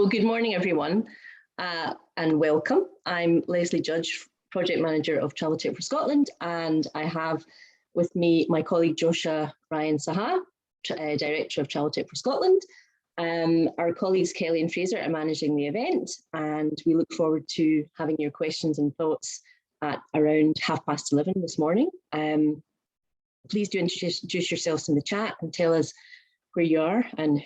good morning, everyone, and welcome. I'm Leslie Judge, Project Manager of Traveltech for Scotland, and I have with me my colleague Joshua Ryan Saha, Director of Traveltech for Scotland. Our colleagues Kelly and Fraser are managing the event, and we look forward to having your questions and thoughts at around 11:30 this morning. Please do introduce yourselves in the chat and tell us where you are and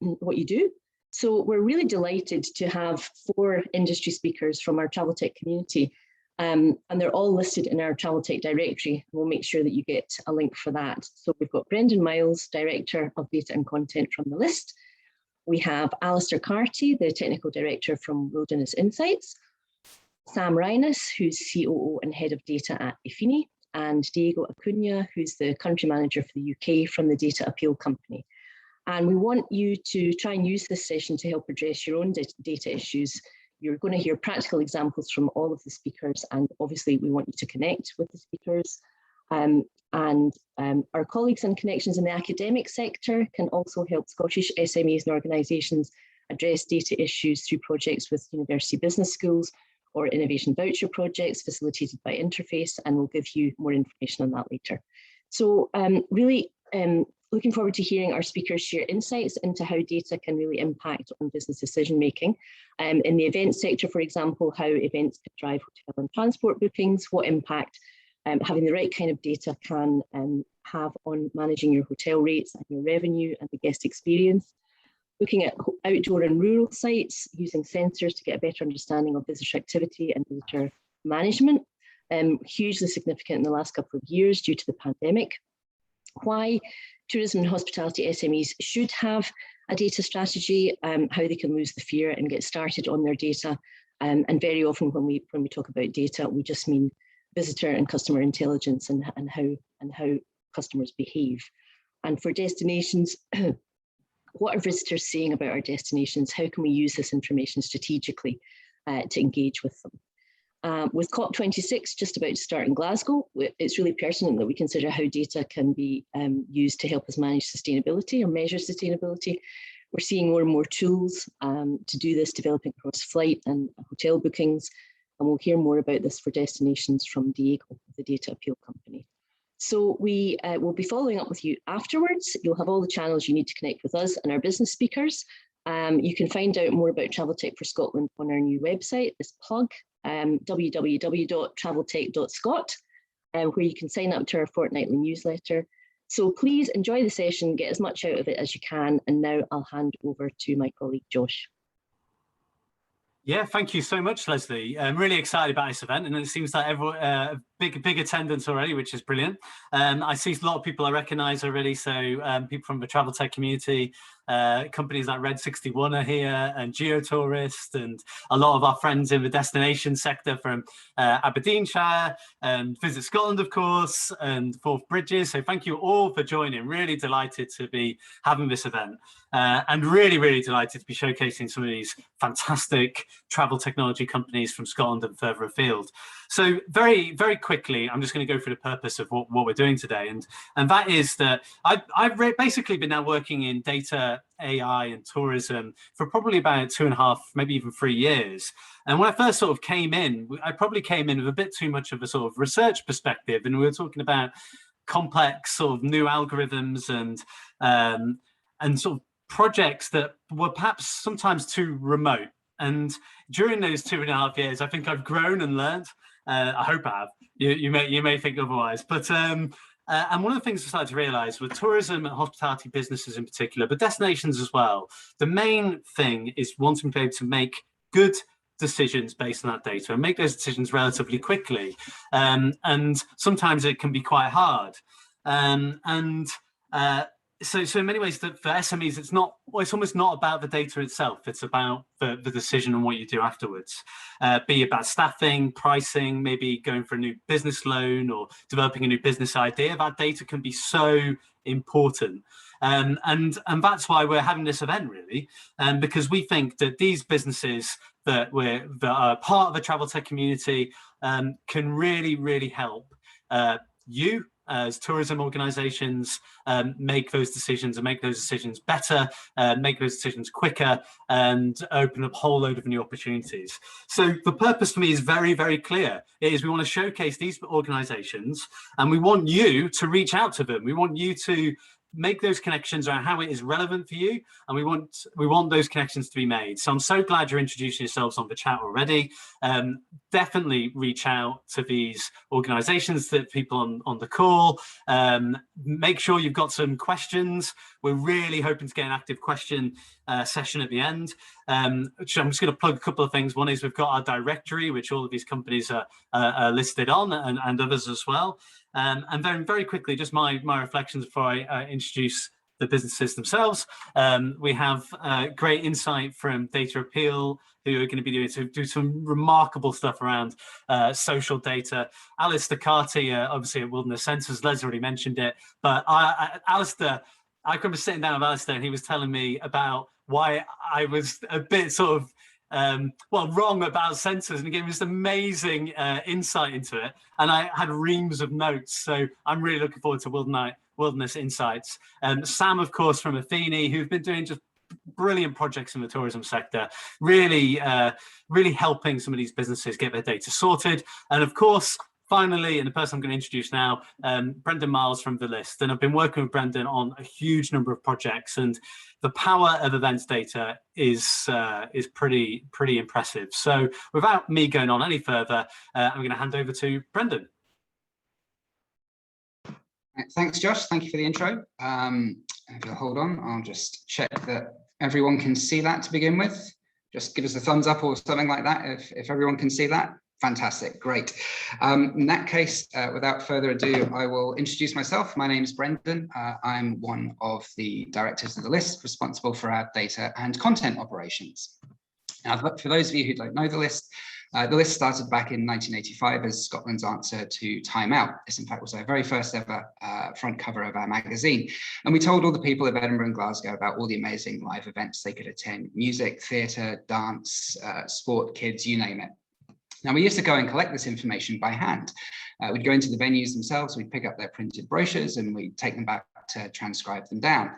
what you do. So we're really delighted to have 4 industry speakers from our Traveltech community, and they're all listed in our Traveltech directory. We'll make sure that you get a link for that. So we've got Brendan Miles, Director of Data and Content from the list. We have Alistair Carty, the Technical Director from Wilderness Insights, Sam Rhynas, who's COO and Head of Data at Effini, and Diego Acuna, who's the Country Manager for the UK from the Data Appeal Company. And we want you to try and use this session to help address your own data issues. You're going to hear practical examples from all of the speakers, and obviously we want you to connect with the speakers. Our colleagues and connections in the academic sector can also help Scottish SMEs and organisations address data issues through projects with university business schools or innovation voucher projects facilitated by Interface, and we'll give you more information on that later. So looking forward to hearing our speakers share insights into how data can really impact on business decision making. In the event sector, for example, how events could drive hotel and transport bookings, what impact having the right kind of data can have on managing your hotel rates and your revenue and the guest experience. Looking at outdoor and rural sites, using sensors to get a better understanding of visitor activity and visitor management, hugely significant in the last couple of years due to the pandemic. Why tourism and hospitality SMEs should have a data strategy, how they can lose the fear and get started on their data. And very often when we talk about data, we just mean visitor and customer intelligence and how customers behave. And for destinations, what are visitors saying about our destinations? How can we use this information strategically to engage with them? With COP26 just about to start in Glasgow, it's really pertinent that we consider how data can be used to help us manage sustainability or measure sustainability. We're seeing more and more tools to do this, developing across flight and hotel bookings, and we'll hear more about this for destinations from Diego, the Data Appeal Company. So we will be following up with you afterwards. You'll have all the channels you need to connect with us and our business speakers. You can find out more about Traveltech for Scotland on our new website, this plug, www.traveltech.scot, where you can sign up to our fortnightly newsletter. So please enjoy the session, get as much out of it as you can. And now I'll hand over to my colleague, Josh. Yeah, thank you so much, Leslie. I'm really excited about this event, and it seems like everyone, big attendance already, which is brilliant. I see a lot of people I recognise already, so people from the Traveltech community, companies like Red 61 are here, and Geotourist, and a lot of our friends in the destination sector from Aberdeenshire, and Visit Scotland, of course, and Forth Bridges. So thank you all for joining. Really delighted to be having this event, and really delighted to be showcasing some of these fantastic travel technology companies from Scotland and further afield. So very quickly, I'm just going to go through the purpose of what we're doing today, and that is that I've basically been now working in data, AI and tourism for probably about 2.5, maybe even 3 years. And when I first sort of came in, I probably came in with a bit too much of a sort of research perspective, and we were talking about complex sort of new algorithms and sort of projects that were perhaps sometimes too remote. And during those 2.5 years, I think I've grown and learned. I hope I have. You may think otherwise, but and one of the things I started to realise with tourism and hospitality businesses in particular, but destinations as well, the main thing is wanting to be able to make good decisions based on that data and make those decisions relatively quickly. And sometimes it can be quite hard. So in many ways, for SMEs, it's almost not about the data itself. It's about the decision and what you do afterwards. Be about staffing, pricing, maybe going for a new business loan or developing a new business idea. That data can be so important. And that's why we're having this event, really, because we think that these businesses that are part of the Traveltech community can really help you as tourism organisations make those decisions and make those decisions better, make those decisions quicker, and open up a whole load of new opportunities. So the purpose for me is very, very clear. It is we want to showcase these organisations, and we want you to reach out to them. We want you to make those connections around how it is relevant for you, and we want those connections to be made. So I'm so glad you're introducing yourselves on the chat already. Definitely reach out to these organizations, that people on the call. Make sure you've got some questions. We're really hoping to get an active question session at the end. Which I'm just going to plug a couple of things. One is we've got our directory, which all of these companies are listed on, and others as well. And then very quickly, just my reflections before I introduce the businesses themselves. We have great insight from Data Appeal, who are going to be do some remarkable stuff around social data. Alistair Carty, obviously at Wilderness Centres, Les already mentioned it, but Alistair, I remember sitting down with Alistair and he was telling me about why I was a bit sort of wrong about sensors, and he gave me this amazing insight into it, and I had reams of notes. So I'm really looking forward to Wilderness Insights. Sam, of course, from Effini, who've been doing just brilliant projects in the tourism sector, really helping some of these businesses get their data sorted. And of course, finally, and the person I'm going to introduce now, Brendan Miles from The List. And I've been working with Brendan on a huge number of projects, and the power of events data is pretty impressive. So without me going on any further, I'm going to hand over to Brendan. Thanks, Josh. Thank you for the intro. If you'll hold on, I'll just check that everyone can see that to begin with. Just give us a thumbs up or something like that if everyone can see that. Fantastic, great. In that case, without further ado, I will introduce myself. My name is Brendan. I'm one of the directors of The List, responsible for our data and content operations. Now, for those of you who don't know The List started back in 1985 as Scotland's answer to Time Out. This, in fact, was our very first ever front cover of our magazine. And we told all the people of Edinburgh and Glasgow about all the amazing live events they could attend: music, theatre, dance, sport, kids, you name it. Now, we used to go and collect this information by hand. We'd go into the venues themselves, we'd pick up their printed brochures, and we'd take them back to transcribe them down.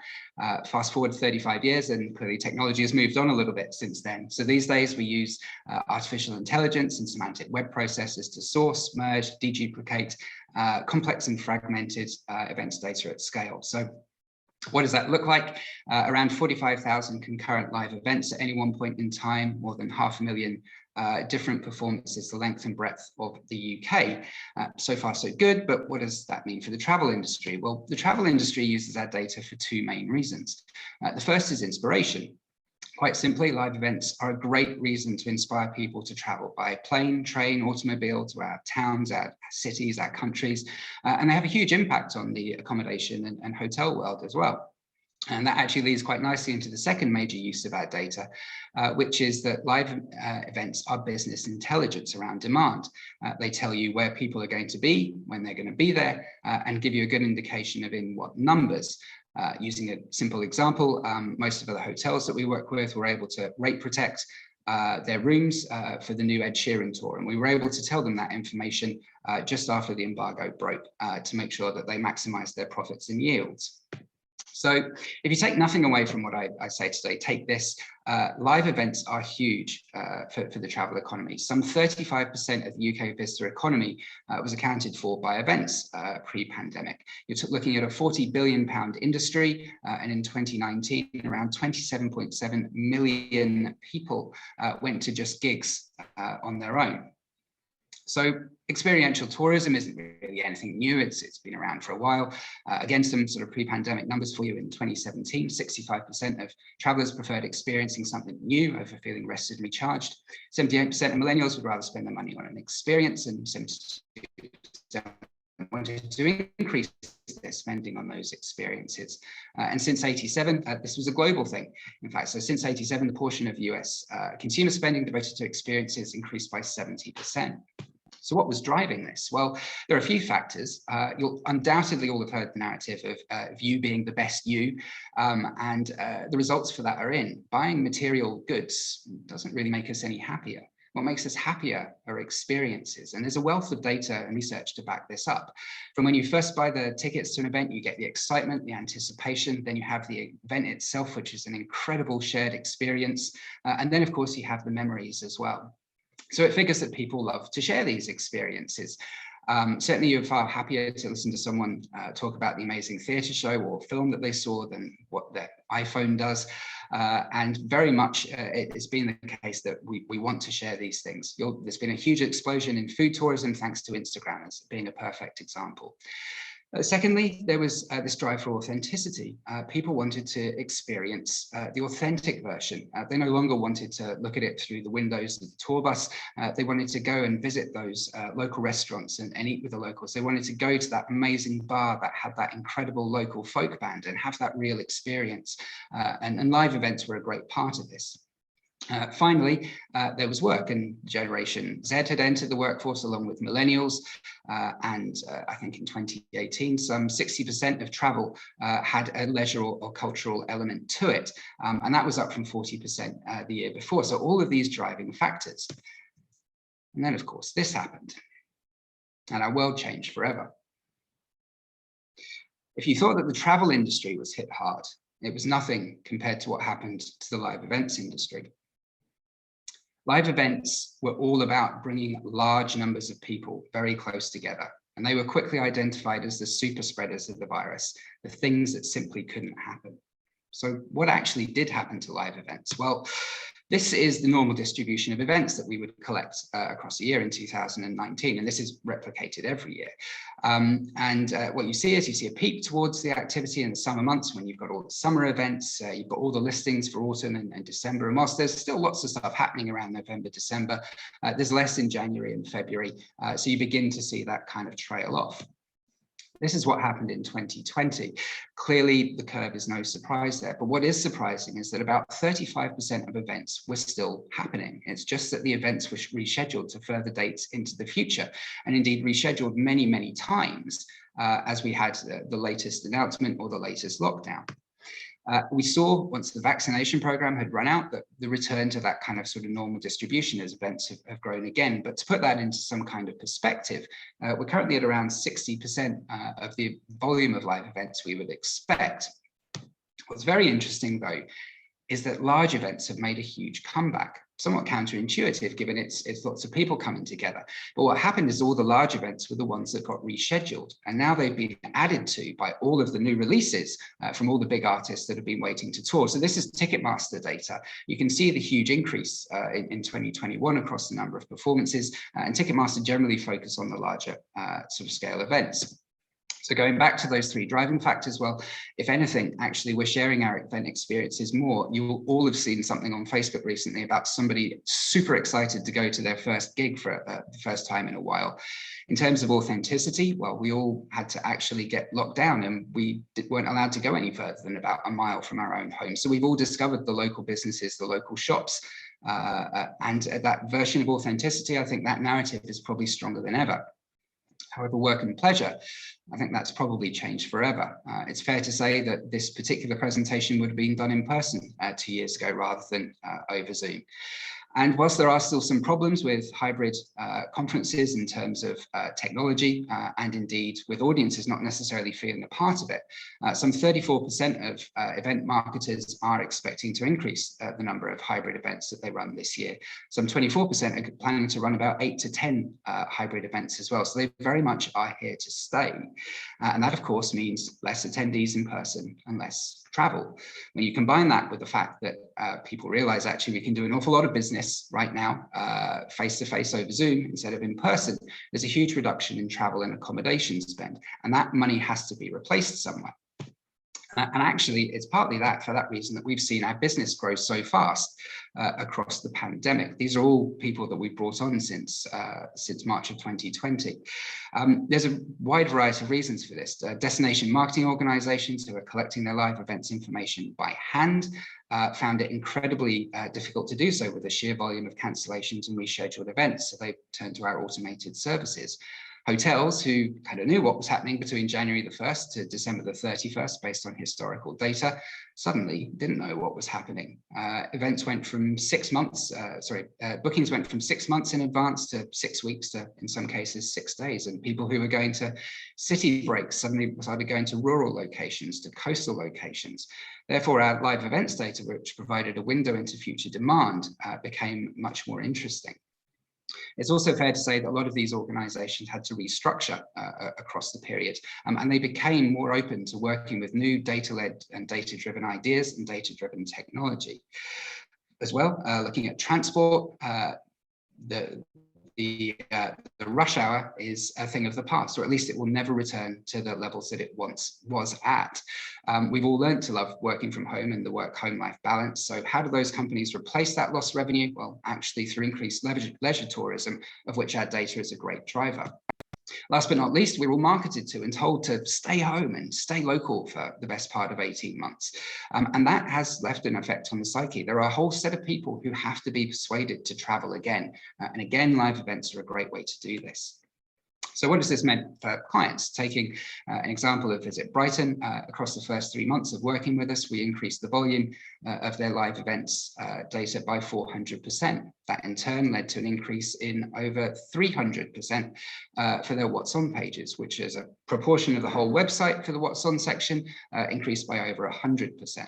Fast forward 35 years, and clearly technology has moved on a little bit since then. So these days we use artificial intelligence and semantic web processors to source, merge, deduplicate complex and fragmented events data at scale. So what does that look like? Around 45,000 concurrent live events at any one point in time, more than 500,000 different performances, the length and breadth of the UK. So far, so good, but what does that mean for the travel industry? Well, the travel industry uses our data for two main reasons. The first is inspiration. Quite simply, live events are a great reason to inspire people to travel by plane, train, automobile to our towns, our cities, our countries, and they have a huge impact on the accommodation and hotel world as well. And that actually leads quite nicely into the second major use of our data, which is that live events are business intelligence around demand. They tell you where people are going to be, when they're going to be there, and give you a good indication of in what numbers. Using a simple example, most of the hotels that we work with were able to rate protect their rooms for the new Ed Sheeran tour. And we were able to tell them that information just after the embargo broke to make sure that they maximize their profits and yields. So if you take nothing away from what I say today, take this: live events are huge for the travel economy. Some 35% of the UK visitor economy was accounted for by events pre-pandemic. You're looking at a £40 billion industry, and in 2019, around 27.7 million people went to just gigs on their own. So experiential tourism isn't really anything new. It's been around for a while. Again, some sort of pre-pandemic numbers for you. In 2017, 65% of travelers preferred experiencing something new over feeling rested and recharged. 78% of millennials would rather spend their money on an experience, and 72% wanted to increase their spending on those experiences. And since 87, this was a global thing. In fact, so since 87, the portion of US consumer spending devoted to experiences increased by 70%. So what was driving this? Well, there are a few factors. You'll undoubtedly all have heard the narrative of you being the best you, and the results for that are in. Buying material goods doesn't really make us any happier. What makes us happier are experiences. And there's a wealth of data and research to back this up. From when you first buy the tickets to an event, you get the excitement, the anticipation, then you have the event itself, which is an incredible shared experience. And then, of course, you have the memories as well. So it figures that people love to share these experiences. Certainly you're far happier to listen to someone talk about the amazing theatre show or film that they saw than what their iPhone does. And very much it's been the case that we want to share these things. There's been a huge explosion in food tourism thanks to Instagram as being a perfect example. Secondly, there was this drive for authenticity. People wanted to experience the authentic version. They no longer wanted to look at it through the windows of the tour bus. They wanted to go and visit those local restaurants and eat with the locals. They wanted to go to that amazing bar that had that incredible local folk band and have that real experience. And live events were a great part of this. Finally, there was work, and Generation Z had entered the workforce along with millennials. And I think in 2018, some 60% of travel had a leisure or cultural element to it. And that was up from 40% the year before. So all of these driving factors. And then, of course, this happened. And our world changed forever. If you thought that the travel industry was hit hard, it was nothing compared to what happened to the live events industry. Live events were all about bringing large numbers of people very close together, and they were quickly identified as the super spreaders of the virus, the things that simply couldn't happen. So what actually did happen to live events? Well, this is the normal distribution of events that we would collect across a year in 2019, and this is replicated every year. What you see is you see a peak towards the activity in the summer months when you've got all the summer events, you've got all the listings for autumn and December, and whilst there's still lots of stuff happening around November, December, there's less in January and February, so you begin to see that kind of trail off. This is what happened in 2020. Clearly, the curve is no surprise there. But what is surprising is that about 35% of events were still happening. It's just that the events were rescheduled to further dates into the future, and indeed rescheduled many, many times as we had the latest announcement or the latest lockdown. We saw, once the vaccination program had run out, that the return to that kind of sort of normal distribution as events have grown again. But to put that into some kind of perspective, we're currently at around 60% of the volume of live events we would expect. What's very interesting, though, is that large events have made a huge comeback. Somewhat counterintuitive, given it's lots of people coming together. But what happened is all the large events were the ones that got rescheduled, and now they've been added to by all of the new releases from all the big artists that have been waiting to tour. So this is Ticketmaster data. You can see the huge increase in 2021 across the number of performances, and Ticketmaster generally focus on the larger sort of scale events. So going back to those three driving factors, well, if anything, actually, we're sharing our event experiences more. You will all have seen something on Facebook recently about somebody super excited to go to their first gig for the first time in a while. In terms of authenticity, well, we all had to actually get locked down, and we weren't allowed to go any further than about a mile from our own home. So we've all discovered the local businesses, the local shops, and that version of authenticity, I think that narrative is probably stronger than ever. However, work and pleasure, I think that's probably changed forever. It's fair to say that this particular presentation would have been done in person 2 years ago rather than over Zoom. And whilst there are still some problems with hybrid conferences in terms of technology and indeed with audiences not necessarily feeling a part of it, some 34% of event marketers are expecting to increase the number of hybrid events that they run this year. Some 24% are planning to run about 8 to 10 hybrid events as well. So they very much are here to stay. And that, of course, means less attendees in person and less travel. When you combine that with the fact that people realize actually we can do an awful lot of business right now face-to-face over Zoom instead of in person, there's a huge reduction in travel and accommodation spend, and that money has to be replaced somewhere. And actually, it's partly that, for that reason, that we've seen our business grow so fast across the pandemic. These are all people that we've brought on since March of 2020. There's a wide variety of reasons for this. Destination marketing organizations who are collecting their live events information by hand found it incredibly difficult to do so with the sheer volume of cancellations and rescheduled events, so they turned to our automated services. Hotels who kind of knew what was happening between January the 1st to December the 31st based on historical data suddenly didn't know what was happening. Events went from 6 months, bookings went from 6 months in advance to 6 weeks to, in some cases, 6 days. And people who were going to city breaks suddenly started going to rural locations, to coastal locations. Therefore, our live events data, which provided a window into future demand, became much more interesting. It's also fair to say that a lot of these organizations had to restructure across the period, and they became more open to working with new data-led and data-driven ideas and data-driven technology. As well, looking at transport, the rush hour is a thing of the past, or at least it will never return to the levels that it once was at. We've all learned to love working from home and the work-home life balance. So how do those companies replace that lost revenue? Well, actually through increased leisure tourism, of which our data is a great driver. Last but not least, we were all marketed to and told to stay home and stay local for the best part of 18 months. And that has left an effect on the psyche. There are a whole set of people who have to be persuaded to travel again. And again, live events are a great way to do this. So what does this mean for clients? Taking an example of Visit Brighton, across the first 3 months of working with us, we increased the volume of their live events data by 400%. That in turn led to an increase in over 300% for their What's On pages, which is a proportion of the whole website for the What's On section, increased by over 100%.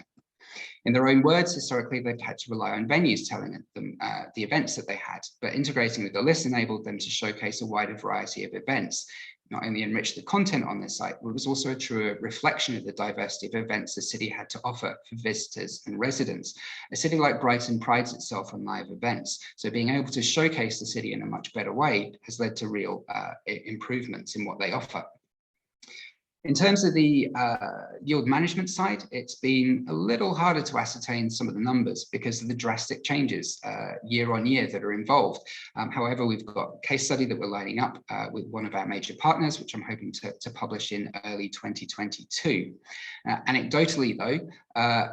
In their own words, historically, they've had to rely on venues telling them the events that they had, but integrating with the list enabled them to showcase a wider variety of events. Not only enrich the content on this site, but it was also a true reflection of the diversity of events the city had to offer for visitors and residents. A city like Brighton prides itself on live events, so being able to showcase the city in a much better way has led to real improvements in what they offer. In terms of the yield management side, it's been a little harder to ascertain some of the numbers because of the drastic changes year on year that are involved. However, we've got a case study that we're lining up with one of our major partners, which I'm hoping to publish in early 2022. Anecdotally, though,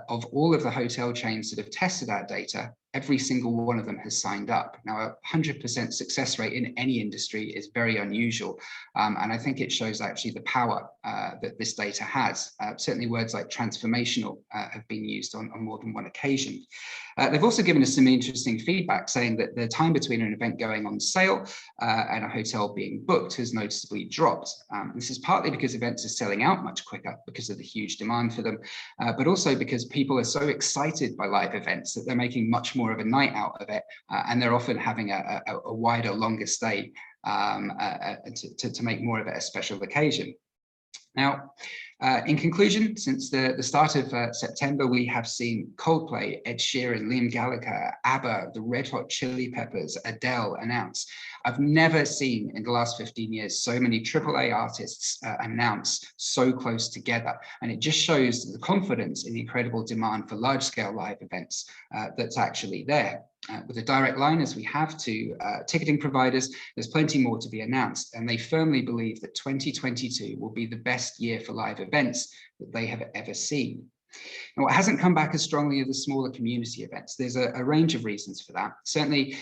of all of the hotel chains that have tested our data, every single one of them has signed up. Now, a 100% success rate in any industry is very unusual. And I think it shows actually the power that this data has. Certainly words like transformational have been used on more than one occasion. They've also given us some interesting feedback saying that the time between an event going on sale and a hotel being booked has noticeably dropped. This is partly because events are selling out much quicker because of the huge demand for them, but also because people are so excited by live events that they're making much more of a night out of it, and they're often having a wider, longer stay to make more of it a special occasion. Now, in conclusion, since the start of September, we have seen Coldplay, Ed Sheeran, Liam Gallagher, ABBA, the Red Hot Chili Peppers, Adele announce. I've never seen in the last 15 years so many AAA artists announce so close together. And it just shows the confidence in the incredible demand for large-scale live events that's actually there. With a direct line, as we have to ticketing providers, there's plenty more to be announced, and they firmly believe that 2022 will be the best year for live events that they have ever seen. Now, what hasn't come back as strongly are the smaller community events. There's a range of reasons for that. Certainly,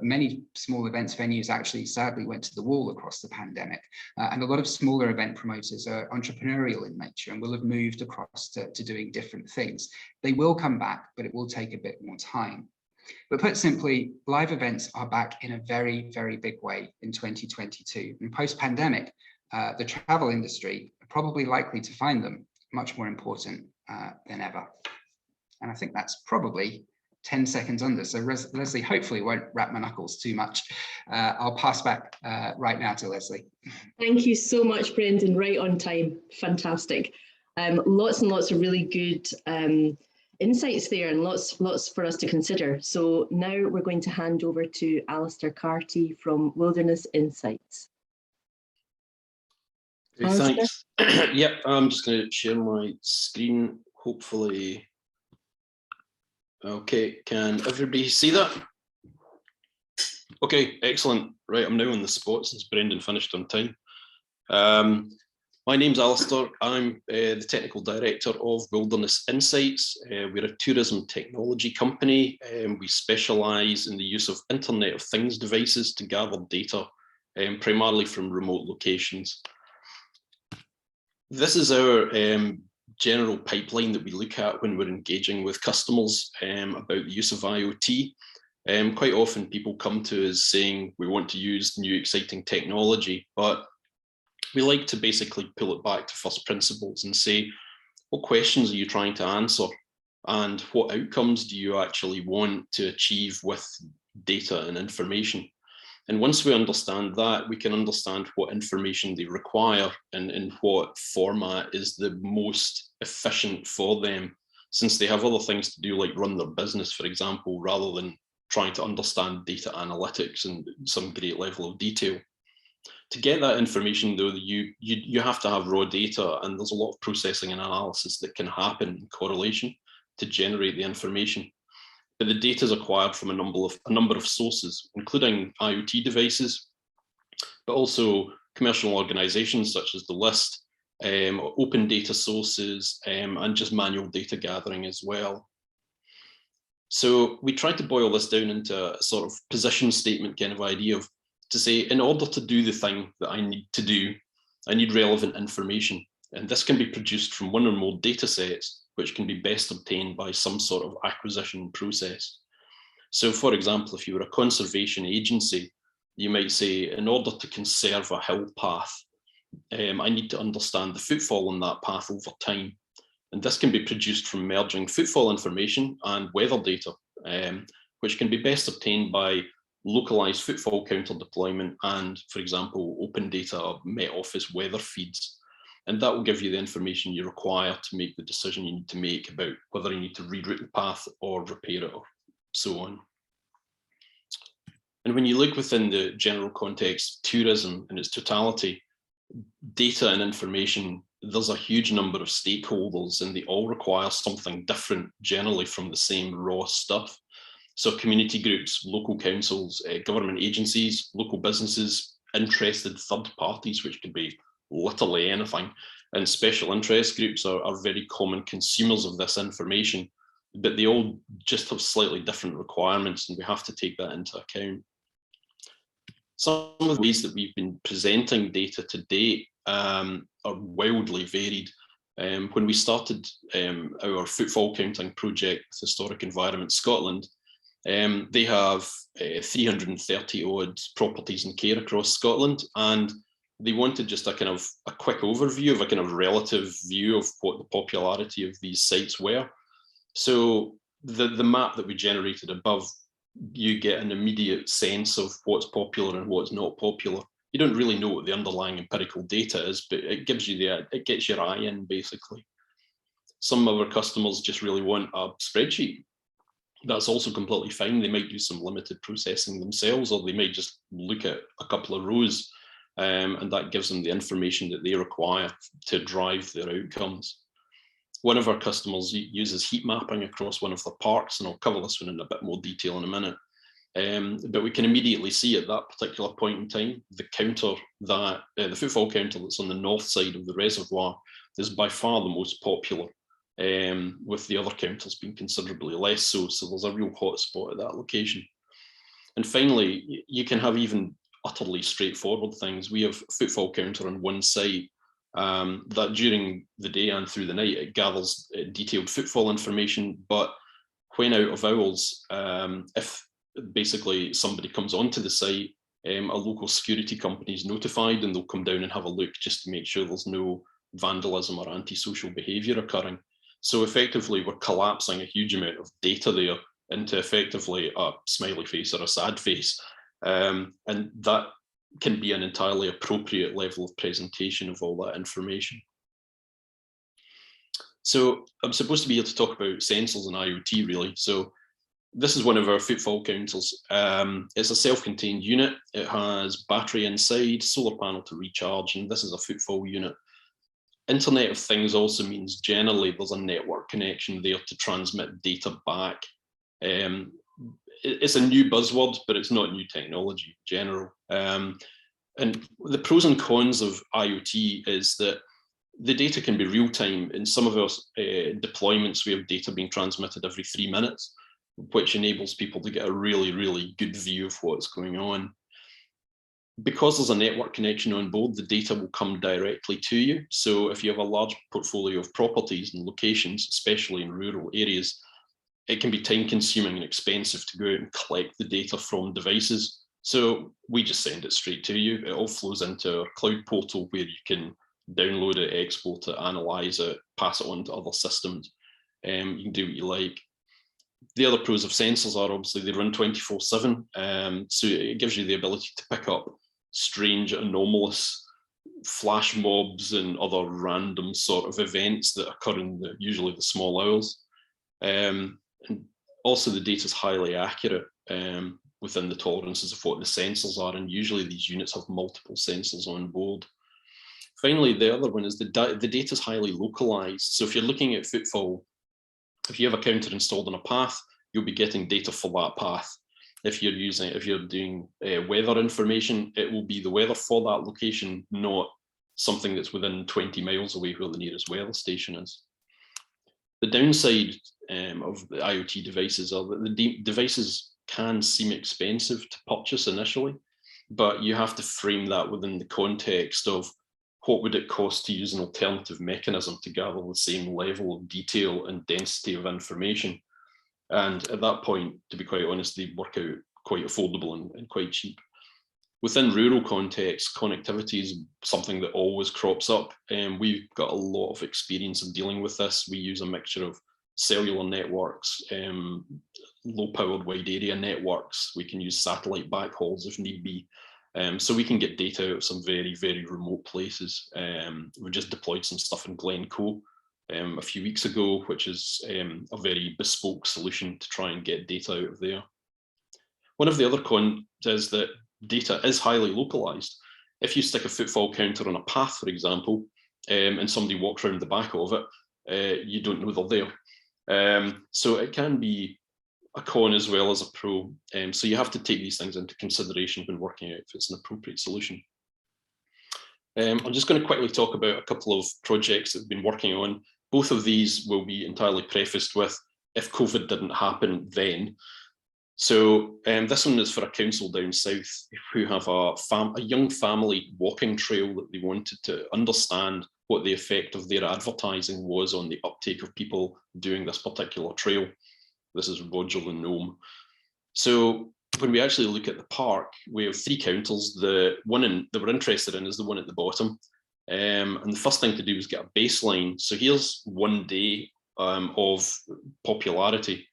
many small events venues actually sadly went to the wall across the pandemic, and a lot of smaller event promoters are entrepreneurial in nature and will have moved across to doing different things. They will come back, but it will take a bit more time. But put simply, live events are back in a very, very big way in 2022. And post-pandemic, the travel industry are probably likely to find them much more important than ever. And I think that's probably 10 seconds under. So Leslie hopefully won't wrap my knuckles too much. I'll pass back right now to Leslie. Thank you so much, Brendan. Right on time. Fantastic. Lots and lots of really good insights there, and lots for us to consider. So now we're going to hand over to Alistair Carty from Wilderness Insights. Okay, thanks. Yep, I'm just going to share my screen, hopefully. Okay, can everybody see that? Okay, excellent. Right, I'm now on the spot since Brendan finished on time. My name's Alistair. I'm the Technical Director of Wilderness Insights. We're a tourism technology company. We specialise in the use of Internet of Things devices to gather data primarily from remote locations. This is our general pipeline that we look at when we're engaging with customers about the use of IoT. Quite often people come to us saying we want to use new exciting technology, but we like to basically pull it back to first principles and say, what questions are you trying to answer? And what outcomes do you actually want to achieve with data and information? And once we understand that, we can understand what information they require and in what format is the most efficient for them, since they have other things to do, like run their business, for example, rather than trying to understand data analytics in some great level of detail. To get that information, though, you have to have raw data, and there's a lot of processing and analysis that can happen in correlation to generate the information. But the data is acquired from a number of sources, including IoT devices, but also commercial organizations such as the list, open data sources, and just manual data gathering as well. So we tried to boil this down into a sort of position statement kind of idea of to say, in order to do the thing that I need to do, I need relevant information. And this can be produced from one or more data sets, which can be best obtained by some sort of acquisition process. So for example, if you were a conservation agency, you might say, in order to conserve a hill path, I need to understand the footfall on that path over time. And this can be produced from merging footfall information and weather data, which can be best obtained by localized footfall counter deployment and, for example, open data Met Office weather feeds. And that will give you the information you require to make the decision you need to make about whether you need to reroute the path or repair it or so on. And when you look within the general context of tourism in its totality, data and information, there's a huge number of stakeholders and they all require something different generally from the same raw stuff. So community groups, local councils, government agencies, local businesses, interested third parties, which could be literally anything, and special interest groups are very common consumers of this information, but they all just have slightly different requirements and we have to take that into account. Some of the ways that we've been presenting data to date are wildly varied. When we started our footfall counting project with Historic Environment Scotland, they have 330 odd properties in care across Scotland, and they wanted just a kind of a quick overview of a kind of relative view of what the popularity of these sites were. So the map that we generated above, you get an immediate sense of what's popular and what's not popular. You don't really know what the underlying empirical data is, but it gives you it gets your eye in basically. Some of our customers just really want a spreadsheet. That's also completely fine. They might do some limited processing themselves, or they might just look at a couple of rows, and that gives them the information that they require to drive their outcomes. One of our customers uses heat mapping across one of the parks, and I'll cover this one in a bit more detail in a minute. But we can immediately see at that particular point in time, the counter that the footfall counter that's on the north side of the reservoir is by far the most popular, with the other counters being considerably less so. So there's a real hotspot at that location. And finally, you can have even utterly straightforward things. We have a footfall counter on one site that during the day and through the night, it gathers detailed footfall information. But when out of hours, if basically somebody comes onto the site, a local security company is notified and they'll come down and have a look just to make sure there's no vandalism or antisocial behaviour occurring. So effectively, we're collapsing a huge amount of data there into effectively a smiley face or a sad face. And that can be an entirely appropriate level of presentation of all that information. So I'm supposed to be here to talk about sensors and IoT really. So this is one of our footfall counters. It's a self-contained unit. It has battery inside, solar panel to recharge, and this is a footfall unit. Internet of Things also means generally there's a network connection there to transmit data back. It's a new buzzword, but it's not new technology in general. And the pros and cons of IoT is that the data can be real time. In some of our deployments, we have data being transmitted every 3 minutes, which enables people to get a really, really good view of what's going on. because there's a network connection on board, the data will come directly to you. So if you have a large portfolio of properties and locations, especially in rural areas, it can be time consuming and expensive to go out and collect the data from devices. So we just send it straight to you. It all flows into our cloud portal where you can download it, export it, analyze it, pass it on to other systems. You can do what you like. The other pros of sensors are obviously they run 24/7. So it gives you the ability to pick up strange, anomalous flash mobs and other random sort of events that occur in usually the small hours. And also the data is highly accurate within the tolerances of what the sensors are, and usually these units have multiple sensors on board. Finally, the other one is the data is highly localized. So if you're looking at footfall, if you have a counter installed on a path, you'll be getting data for that path. If you're doing weather information, it will be the weather for that location, not something that's within 20 miles away where the nearest weather station is. The downside of the IoT devices are that the devices can seem expensive to purchase initially, but you have to frame that within the context of what would it cost to use an alternative mechanism to gather the same level of detail and density of information. And at that point, to be quite honest, they work out quite affordable and quite cheap. Within rural context, connectivity is something that always crops up, and we've got a lot of experience of dealing with this. We use a mixture of cellular networks, low-powered wide area networks. We can use satellite backhauls if need be. So we can get data out of some very, very remote places. We just deployed some stuff in Glencoe a few weeks ago, which is a very bespoke solution to try and get data out of there. One of the other cons is that data is highly localized. If you stick a footfall counter on a path, for example, and somebody walks around the back of it, you don't know they're there. So it can be a con as well as a pro. So you have to take these things into consideration when working out if it's an appropriate solution. I'm just going to quickly talk about a couple of projects that we've been working on. Both of these will be entirely prefaced with, if COVID didn't happen then. So this one is for a council down south who have a young family walking trail that they wanted to understand what the effect of their advertising was on the uptake of people doing this particular trail. This is Roger the Gnome. So when we actually look at the park, we have three counters. The one that we're interested in is the one at the bottom. And the first thing to do is get a baseline. So here's 1 day of popularity.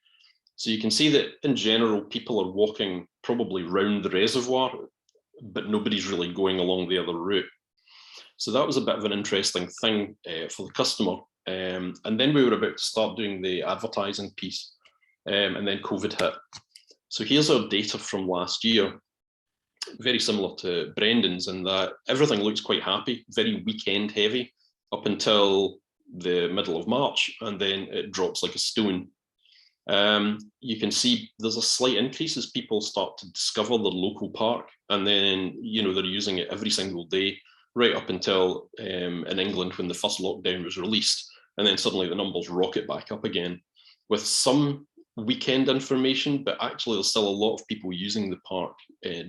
So you can see that in general, people are walking probably round the reservoir, but nobody's really going along the other route. So that was a bit of an interesting thing for the customer. And then we were about to start doing the advertising piece, and then COVID hit. So here's our data from last year, very similar to Brendan's in that everything looks quite happy, very weekend heavy up until the middle of March, and then it drops like a stone. You can see there's a slight increase as people start to discover the local park, and then they're using it every single day, right up until in England when the first lockdown was released, and then suddenly the numbers rocket back up again with some weekend information, but actually there's still a lot of people using the park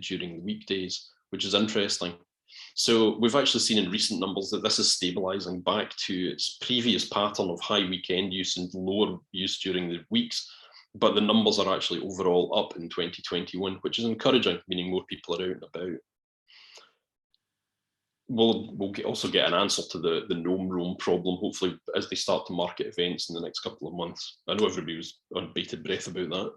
during the weekdays, which is interesting. So we've actually seen in recent numbers that this is stabilizing back to its previous pattern of high weekend use and lower use during the weeks, but the numbers are actually overall up in 2021, which is encouraging, meaning more people are out and about. We'll also get an answer to the gnome roam problem, hopefully, as they start to market events in the next couple of months. I know everybody was on bated breath about that.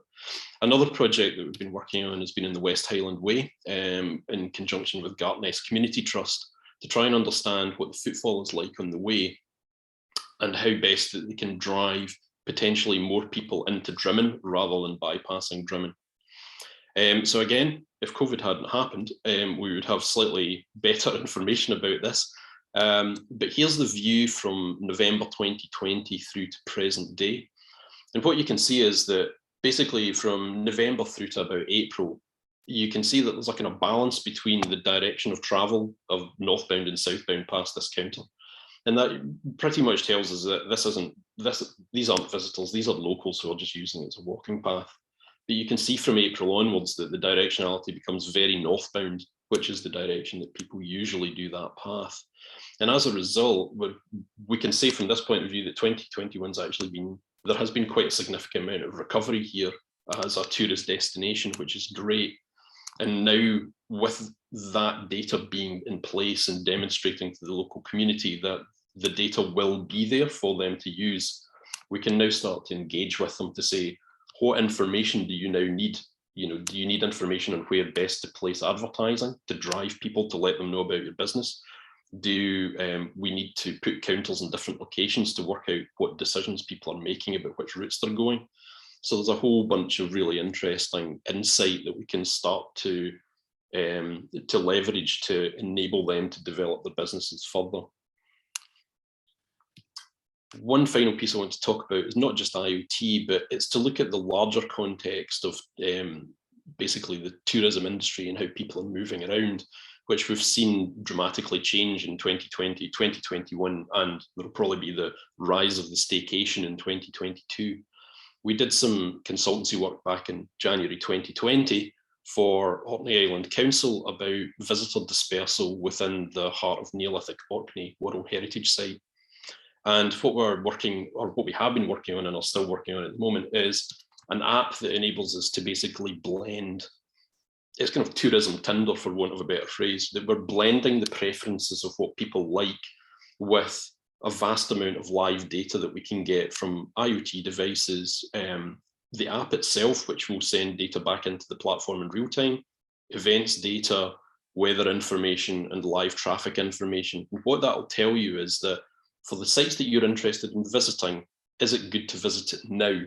Another project that we've been working on has been in the West Highland Way, in conjunction with Gartness Community Trust, to try and understand what the footfall is like on the way and how best that they can drive potentially more people into Drimmen rather than bypassing Drimmen. So again, if COVID hadn't happened, we would have slightly better information about this. But here's the view from November 2020 through to present day. And what you can see is that basically from November through to about April, you can see that there's a kind of balance between the direction of travel of northbound and southbound past this counter. And that pretty much tells us that these aren't visitors, these are locals who are just using it as a walking path. But you can see from April onwards that the directionality becomes very northbound which is the direction that people usually do that path. And as a result, we can say from this point of view that 2021's actually there has been quite a significant amount of recovery here as a tourist destination, which is great. And now with that data being in place and demonstrating to the local community that the data will be there for them to use, we can now start to engage with them to say, what information do you now need? Do you need information on where best to place advertising to drive people to let them know about your business? Do we need to put counters in different locations to work out what decisions people are making about which routes they're going? So there's a whole bunch of really interesting insight that we can start to leverage to enable them to develop their businesses further. One final piece I want to talk about is not just IoT, but it's to look at the larger context of basically the tourism industry and how people are moving around, which we've seen dramatically change in 2020, 2021, and there'll probably be the rise of the staycation in 2022. We did some consultancy work back in January 2020 for Orkney Island Council about visitor dispersal within the heart of Neolithic Orkney World Heritage Site. And what we have been working on and are still working on at the moment is an app that enables us to basically blend. It's kind of tourism Tinder, for want of a better phrase, that we're blending the preferences of what people like with a vast amount of live data that we can get from IoT devices, the app itself, which will send data back into the platform in real time, events data, weather information, and live traffic information. And what that will tell you is that for the sites that you're interested in visiting, is it good to visit it now?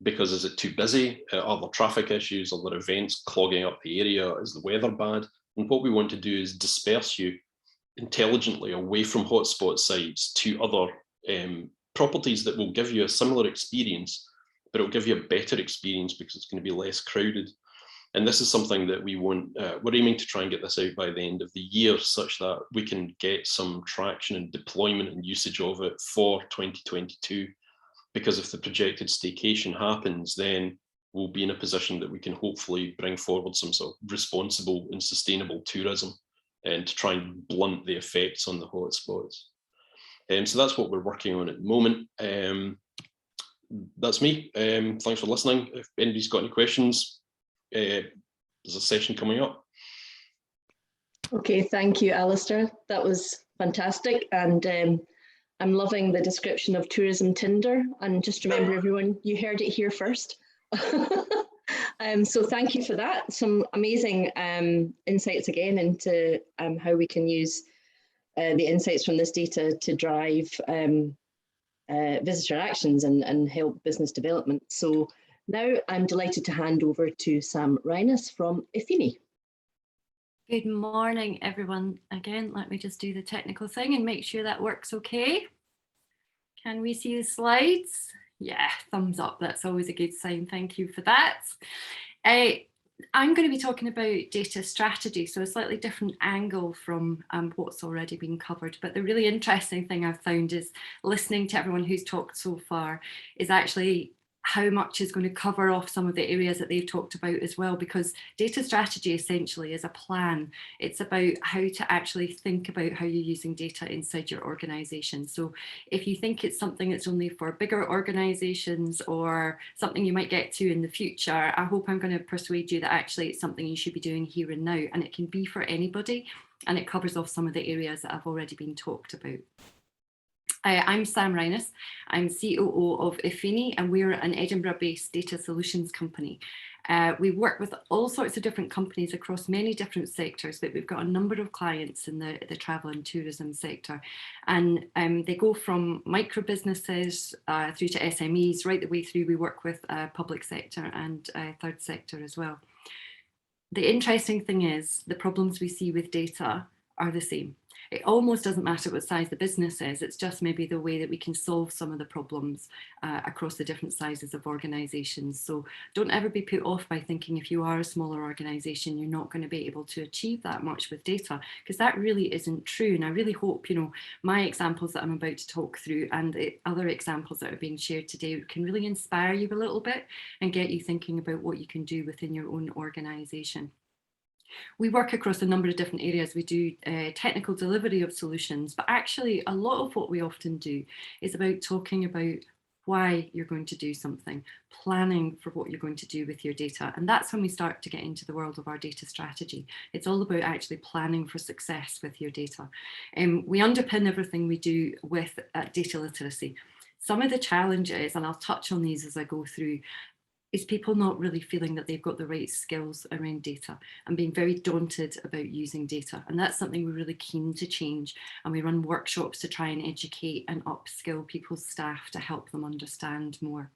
Because is it too busy? Are there traffic issues? Are there events clogging up the area? Is the weather bad? And what we want to do is disperse you intelligently away from hotspot sites to other properties that will give you a similar experience, but it'll give you a better experience because it's going to be less crowded. And this is something that we're aiming to try and get this out by the end of the year, such that we can get some traction and deployment and usage of it for 2022. Because if the projected staycation happens, then we'll be in a position that we can hopefully bring forward some sort of responsible and sustainable tourism and to try and blunt the effects on the hotspots. So that's what we're working on at the moment. That's me. Thanks for listening. If anybody's got any questions, there's a session coming up. Okay, thank you, Alistair. That was fantastic. And I'm loving the description of tourism Tinder. And just remember, everyone, you heard it here first. So thank you for that. Some amazing insights again into how we can use the insights from this data to drive visitor actions and help business development. So now I'm delighted to hand over to Sam Rhynas from Effini. Good morning, everyone. Again, let me just do the technical thing and make sure that works okay. Can we see the slides? Yeah, thumbs up. That's always a good sign. Thank you for that. I'm going to be talking about data strategy, so a slightly different angle from what's already been covered. But the really interesting thing I've found is listening to everyone who's talked so far is actually how much is going to cover off some of the areas that they've talked about as well, because data strategy essentially is a plan. It's about how to actually think about how you're using data inside your organization. So if you think it's something that's only for bigger organizations or something you might get to in the future, I hope I'm going to persuade you that actually it's something you should be doing here and now, and it can be for anybody, and it covers off some of the areas that have already been talked about. I'm Sam Rhynas. I'm COO of Effini, and we're an Edinburgh-based data solutions company. We work with all sorts of different companies across many different sectors, but we've got a number of clients in the travel and tourism sector. And they go from micro businesses through to SMEs, right the way through. We work with public sector and third sector as well. The interesting thing is the problems we see with data are the same. It almost doesn't matter what size the business is, it's just maybe the way that we can solve some of the problems across the different sizes of organisations. So don't ever be put off by thinking if you are a smaller organisation, you're not going to be able to achieve that much with data, because that really isn't true. And I really hope, you know, my examples that I'm about to talk through and the other examples that are being shared today can really inspire you a little bit and get you thinking about what you can do within your own organisation. We work across a number of different areas. We do technical delivery of solutions, but actually a lot of what we often do is about talking about why you're going to do something, planning for what you're going to do with your data. And that's when we start to get into the world of our data strategy. It's all about actually planning for success with your data. We underpin everything we do with data literacy. Some of the challenges, and I'll touch on these as I go through, is people not really feeling that they've got the right skills around data and being very daunted about using data. And that's something we're really keen to change. And we run workshops to try and educate and upskill people's staff to help them understand more.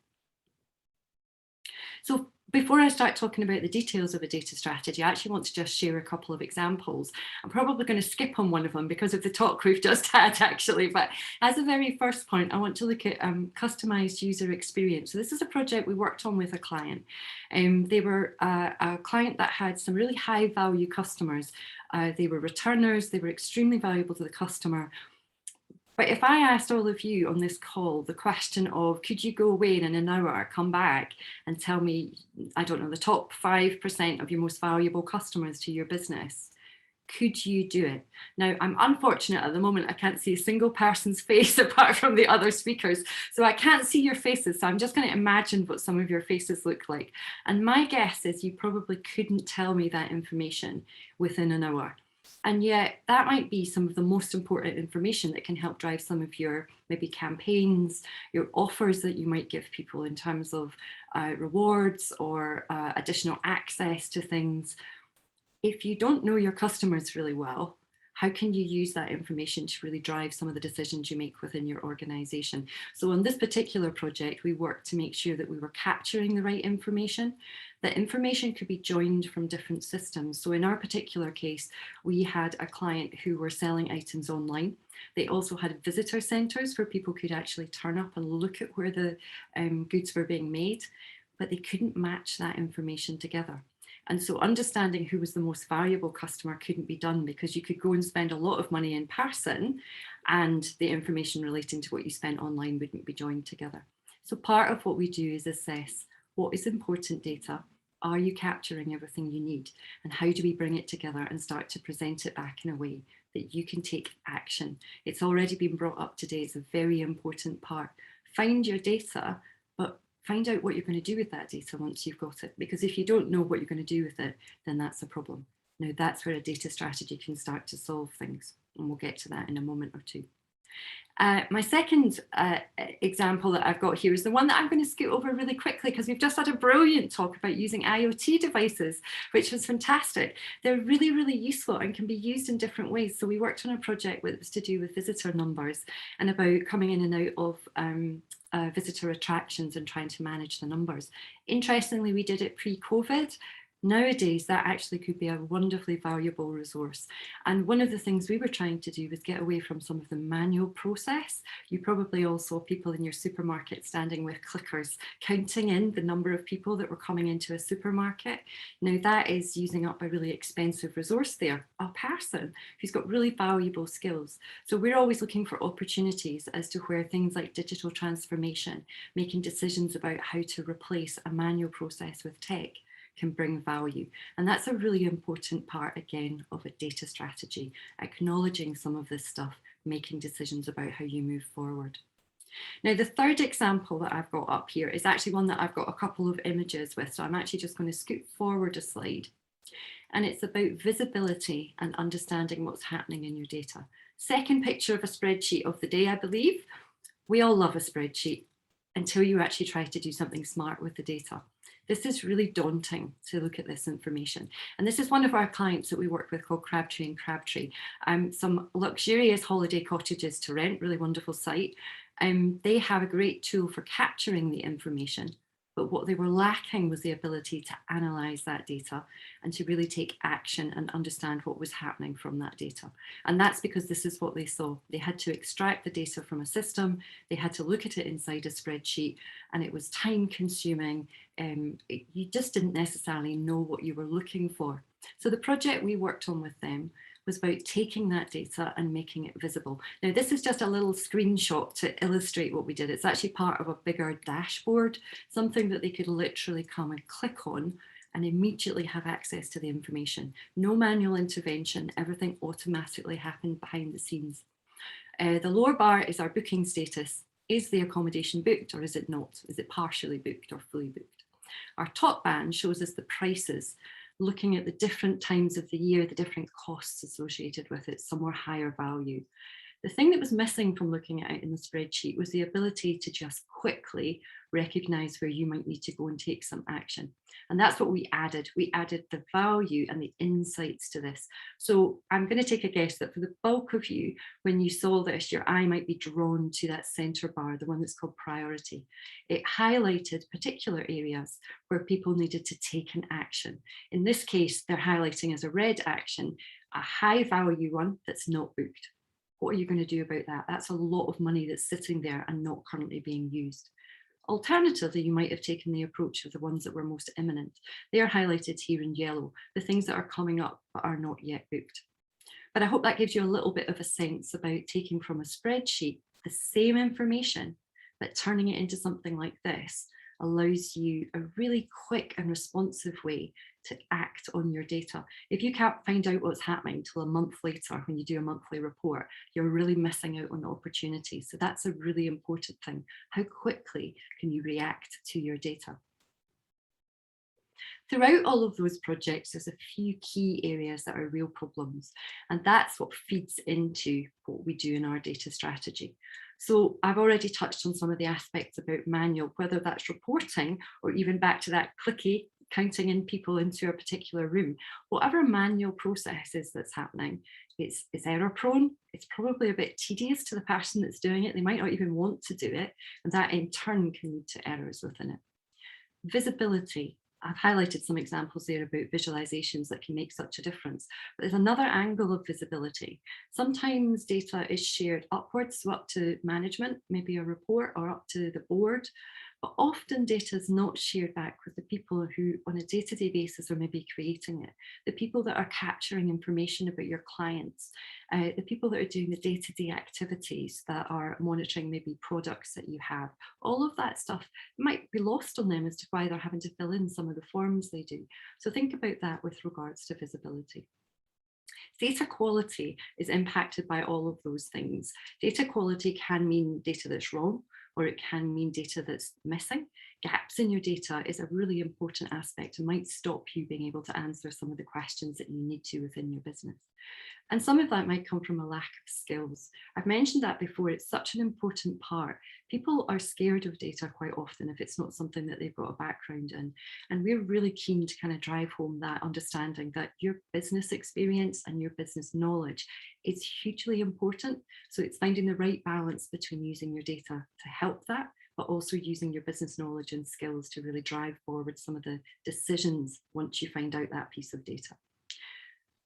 So before I start talking about the details of a data strategy, I actually want to just share a couple of examples. I'm probably going to skip on one of them because of the talk we've just had, actually. But as a very first point, I want to look at customized user experience. So this is a project we worked on with a client. They were a client that had some really high value customers. They were returners. They were extremely valuable to the customer. But if I asked all of you on this call the question of, could you go away in an hour, come back and tell me, I don't know, the top 5% of your most valuable customers to your business, could you do it? Now, I'm unfortunate at the moment, I can't see a single person's face apart from the other speakers. So I can't see your faces. So I'm just going to imagine what some of your faces look like. And my guess is you probably couldn't tell me that information within an hour. And yet that might be some of the most important information that can help drive some of your maybe campaigns, your offers that you might give people in terms of rewards or additional access to things. If you don't know your customers really well, how can you use that information to really drive some of the decisions you make within your organization? So on this particular project, we worked to make sure that we were capturing the right information. That information could be joined from different systems. So in our particular case, we had a client who were selling items online. They also had visitor centers where people could actually turn up and look at where the goods were being made, but they couldn't match that information together. And so understanding who was the most valuable customer couldn't be done because you could go and spend a lot of money in person and the information relating to what you spent online wouldn't be joined together. So part of what we do is assess what is important data. Are you capturing everything you need? And how do we bring it together and start to present it back in a way that you can take action? It's already been brought up today. It's a very important part. Find your data, but find out what you're going to do with that data once you've got it. Because if you don't know what you're going to do with it, then that's a problem. Now that's where a data strategy can start to solve things. And we'll get to that in a moment or two. My second example that I've got here is the one that I'm going to scoot over really quickly because we've just had a brilliant talk about using IoT devices, which was fantastic. They're really, really useful and can be used in different ways. So we worked on a project that was to do with visitor numbers and about coming in and out of visitor attractions and trying to manage the numbers. Interestingly, we did it pre-COVID. Nowadays, that actually could be a wonderfully valuable resource. And one of the things we were trying to do was get away from some of the manual process. You probably all saw people in your supermarket standing with clickers, counting in the number of people that were coming into a supermarket. Now that is using up a really expensive resource there, a person who's got really valuable skills. So we're always looking for opportunities as to where things like digital transformation, making decisions about how to replace a manual process with tech, can bring value. And that's a really important part, again, of a data strategy, acknowledging some of this stuff, making decisions about how you move forward. Now, the third example that I've got up here is actually one that I've got a couple of images with. So I'm actually just going to scoot forward a slide. And it's about visibility and understanding what's happening in your data. Second picture of a spreadsheet of the day, I believe. We all love a spreadsheet until you actually try to do something smart with the data. This is really daunting to look at this information. And this is one of our clients that we work with called Crabtree and Crabtree. Some luxurious holiday cottages to rent, really wonderful site. They have a great tool for capturing the information, but what they were lacking was the ability to analyze that data and to really take action and understand what was happening from that data. And that's because this is what they saw. They had to extract the data from a system, they had to look at it inside a spreadsheet, and it was time consuming. You just didn't necessarily know what you were looking for. So the project we worked on with them was about taking that data and making it visible. Now, this is just a little screenshot to illustrate what we did. It's actually part of a bigger dashboard, something that they could literally come and click on and immediately have access to the information. No manual intervention, everything automatically happened behind the scenes. The lower bar is our booking status. Is the accommodation booked or is it not? Is it partially booked or fully booked? Our top band shows us the prices, looking at the different times of the year, the different costs associated with it, some were higher value. The thing that was missing from looking at it in the spreadsheet was the ability to just quickly recognize where you might need to go and take some action. And that's what we added. We added the value and the insights to this. So I'm going to take a guess that for the bulk of you, when you saw this, your eye might be drawn to that center bar, the one that's called priority. It highlighted particular areas where people needed to take an action. In this case, they're highlighting as a red action, a high value one that's not booked. What are you going to do about that? That's a lot of money that's sitting there and not currently being used. Alternatively, you might have taken the approach of the ones that were most imminent. They are highlighted here in yellow, the things that are coming up but are not yet booked. But I hope that gives you a little bit of a sense about taking from a spreadsheet the same information, but turning it into something like this allows you a really quick and responsive way to act on your data. If you can't find out what's happening till a month later when you do a monthly report, you're really missing out on the opportunity. So that's a really important thing. How quickly can you react to your data? Throughout all of those projects, there's a few key areas that are real problems, and that's what feeds into what we do in our data strategy. So I've already touched on some of the aspects about manual, whether that's reporting or even back to that clicky, counting in people into a particular room. Whatever manual process is that's happening, it's error prone, it's probably a bit tedious to the person that's doing it, they might not even want to do it, and that in turn can lead to errors within it. Visibility. I've highlighted some examples there about visualizations that can make such a difference, but there's another angle of visibility. Sometimes data is shared upwards, so up to management, maybe a report, or up to the board, but often data is not shared back with the people who on a day-to-day basis are maybe creating it, the people that are capturing information about your clients, the people that are doing the day-to-day activities that are monitoring maybe products that you have. All of that stuff might be lost on them as to why they're having to fill in some of the forms they do. So think about that with regards to visibility. Data quality is impacted by all of those things. Data quality can mean data that's wrong, or it can mean data that's missing. Gaps in your data is a really important aspect and might stop you being able to answer some of the questions that you need to within your business. And some of that might come from a lack of skills. I've mentioned that before, it's such an important part. People are scared of data quite often if it's not something that they've got a background in. And we're really keen to kind of drive home that understanding that your business experience and your business knowledge is hugely important. So it's finding the right balance between using your data to help that, but also using your business knowledge and skills to really drive forward some of the decisions once you find out that piece of data.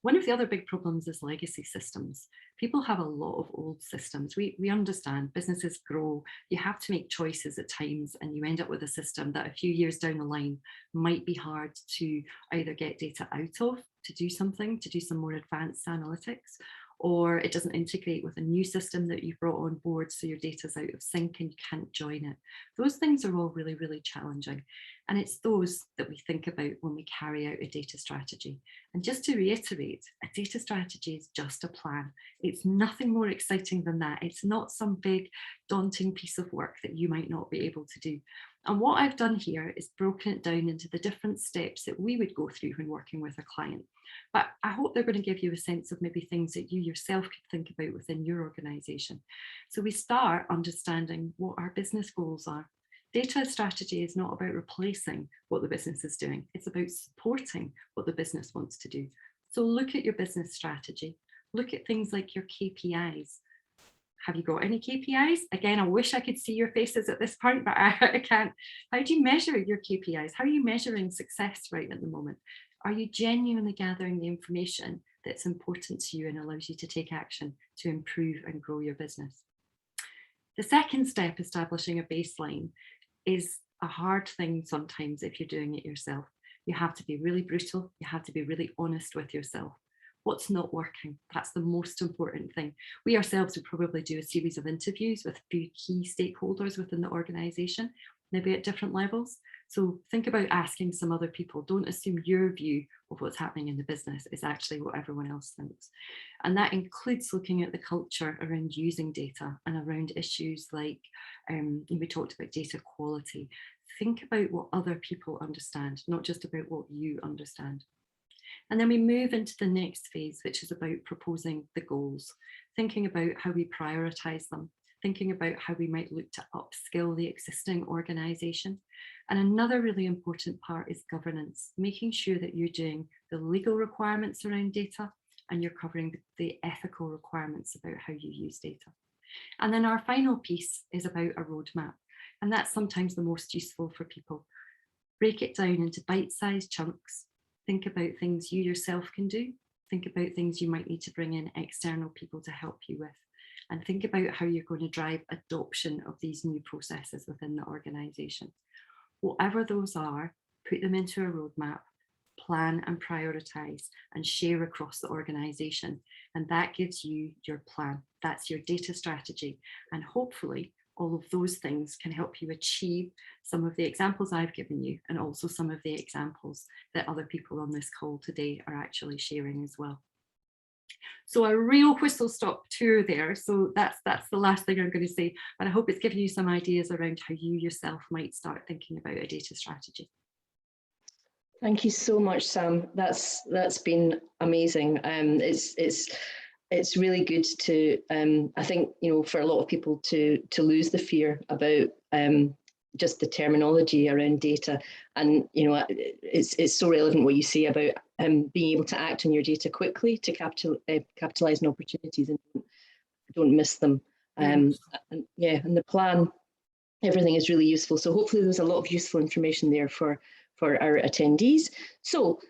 One of the other big problems is legacy systems. People have a lot of old systems. We understand businesses grow, you have to make choices at times, and you end up with a system that a few years down the line might be hard to either get data out of, to do something, to do some more advanced analytics, or it doesn't integrate with a new system that you've brought on board, so your data's out of sync and you can't join it. Those things are all really, really challenging. And it's those that we think about when we carry out a data strategy. And just to reiterate, a data strategy is just a plan. It's nothing more exciting than that. It's not some big daunting piece of work that you might not be able to do. And what I've done here is broken it down into the different steps that we would go through when working with a client. But I hope they're going to give you a sense of maybe things that you yourself could think about within your organization. So we start understanding what our business goals are. Data strategy is not about replacing what the business is doing. It's about supporting what the business wants to do. So look at your business strategy. Look at things like your KPIs. Have you got any KPIs? Again, I wish I could see your faces at this point, but I can't. How do you measure your KPIs? How are you measuring success right at the moment? Are you genuinely gathering the information that's important to you and allows you to take action to improve and grow your business? The second step, establishing a baseline, is a hard thing sometimes if you're doing it yourself. You have to be really brutal. You have to be really honest with yourself. What's not working? That's the most important thing. We ourselves would probably do a series of interviews with a few key stakeholders within the organization, maybe at different levels. So think about asking some other people. Don't assume your view of what's happening in the business is actually what everyone else thinks. And that includes looking at the culture around using data and around issues like, we talked about data quality. Think about what other people understand, not just about what you understand. And then we move into the next phase, which is about proposing the goals, thinking about how we prioritize them, thinking about how we might look to upskill the existing organisation. And another really important part is governance, making sure that you're doing the legal requirements around data and you're covering the ethical requirements about how you use data. And then our final piece is about a roadmap. And that's sometimes the most useful for people. Break it down into bite-sized chunks. Think about things you yourself can do. Think about things you might need to bring in external people to help you with. And think about how you're going to drive adoption of these new processes within the organisation. Whatever those are, put them into a roadmap, plan and prioritise and share across the organisation. And that gives you your plan. That's your data strategy. And hopefully all of those things can help you achieve some of the examples I've given you, and also some of the examples that other people on this call today are actually sharing as well. So a real whistle-stop tour there. So that's the last thing I'm going to say, but I hope it's given you some ideas around how you yourself might start thinking about a data strategy. Thank you so much, Sam. That's been amazing. It's really good to, I think, for a lot of people to lose the fear about just the terminology around data. And, it's so relevant what you say about being able to act on your data quickly to capitalize on opportunities and don't miss them. And the plan, everything is really useful. So hopefully there's a lot of useful information there for our attendees. So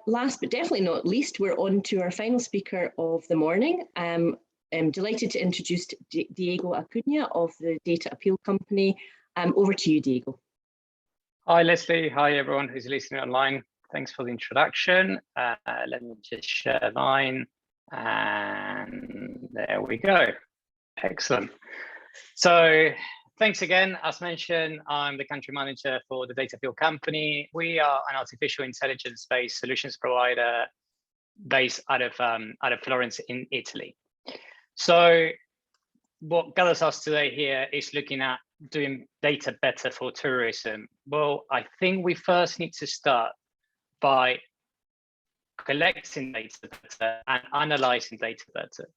last but definitely not least, we're on to our final speaker of the morning. I'm delighted to introduce Diego Acuna of the Data Appeal Company. Over to you, Diego. Hi, Leslie. Hi, everyone who's listening online. Thanks for the introduction. Let me just share mine. And there we go. Excellent. So thanks again. As mentioned, I'm the country manager for the Data Appeal Company. We are an artificial intelligence-based solutions provider based out of Florence in Italy. So what gathers us today here is looking at doing data better for tourism. Well, I think we first need to start by collecting data better and analyzing data better.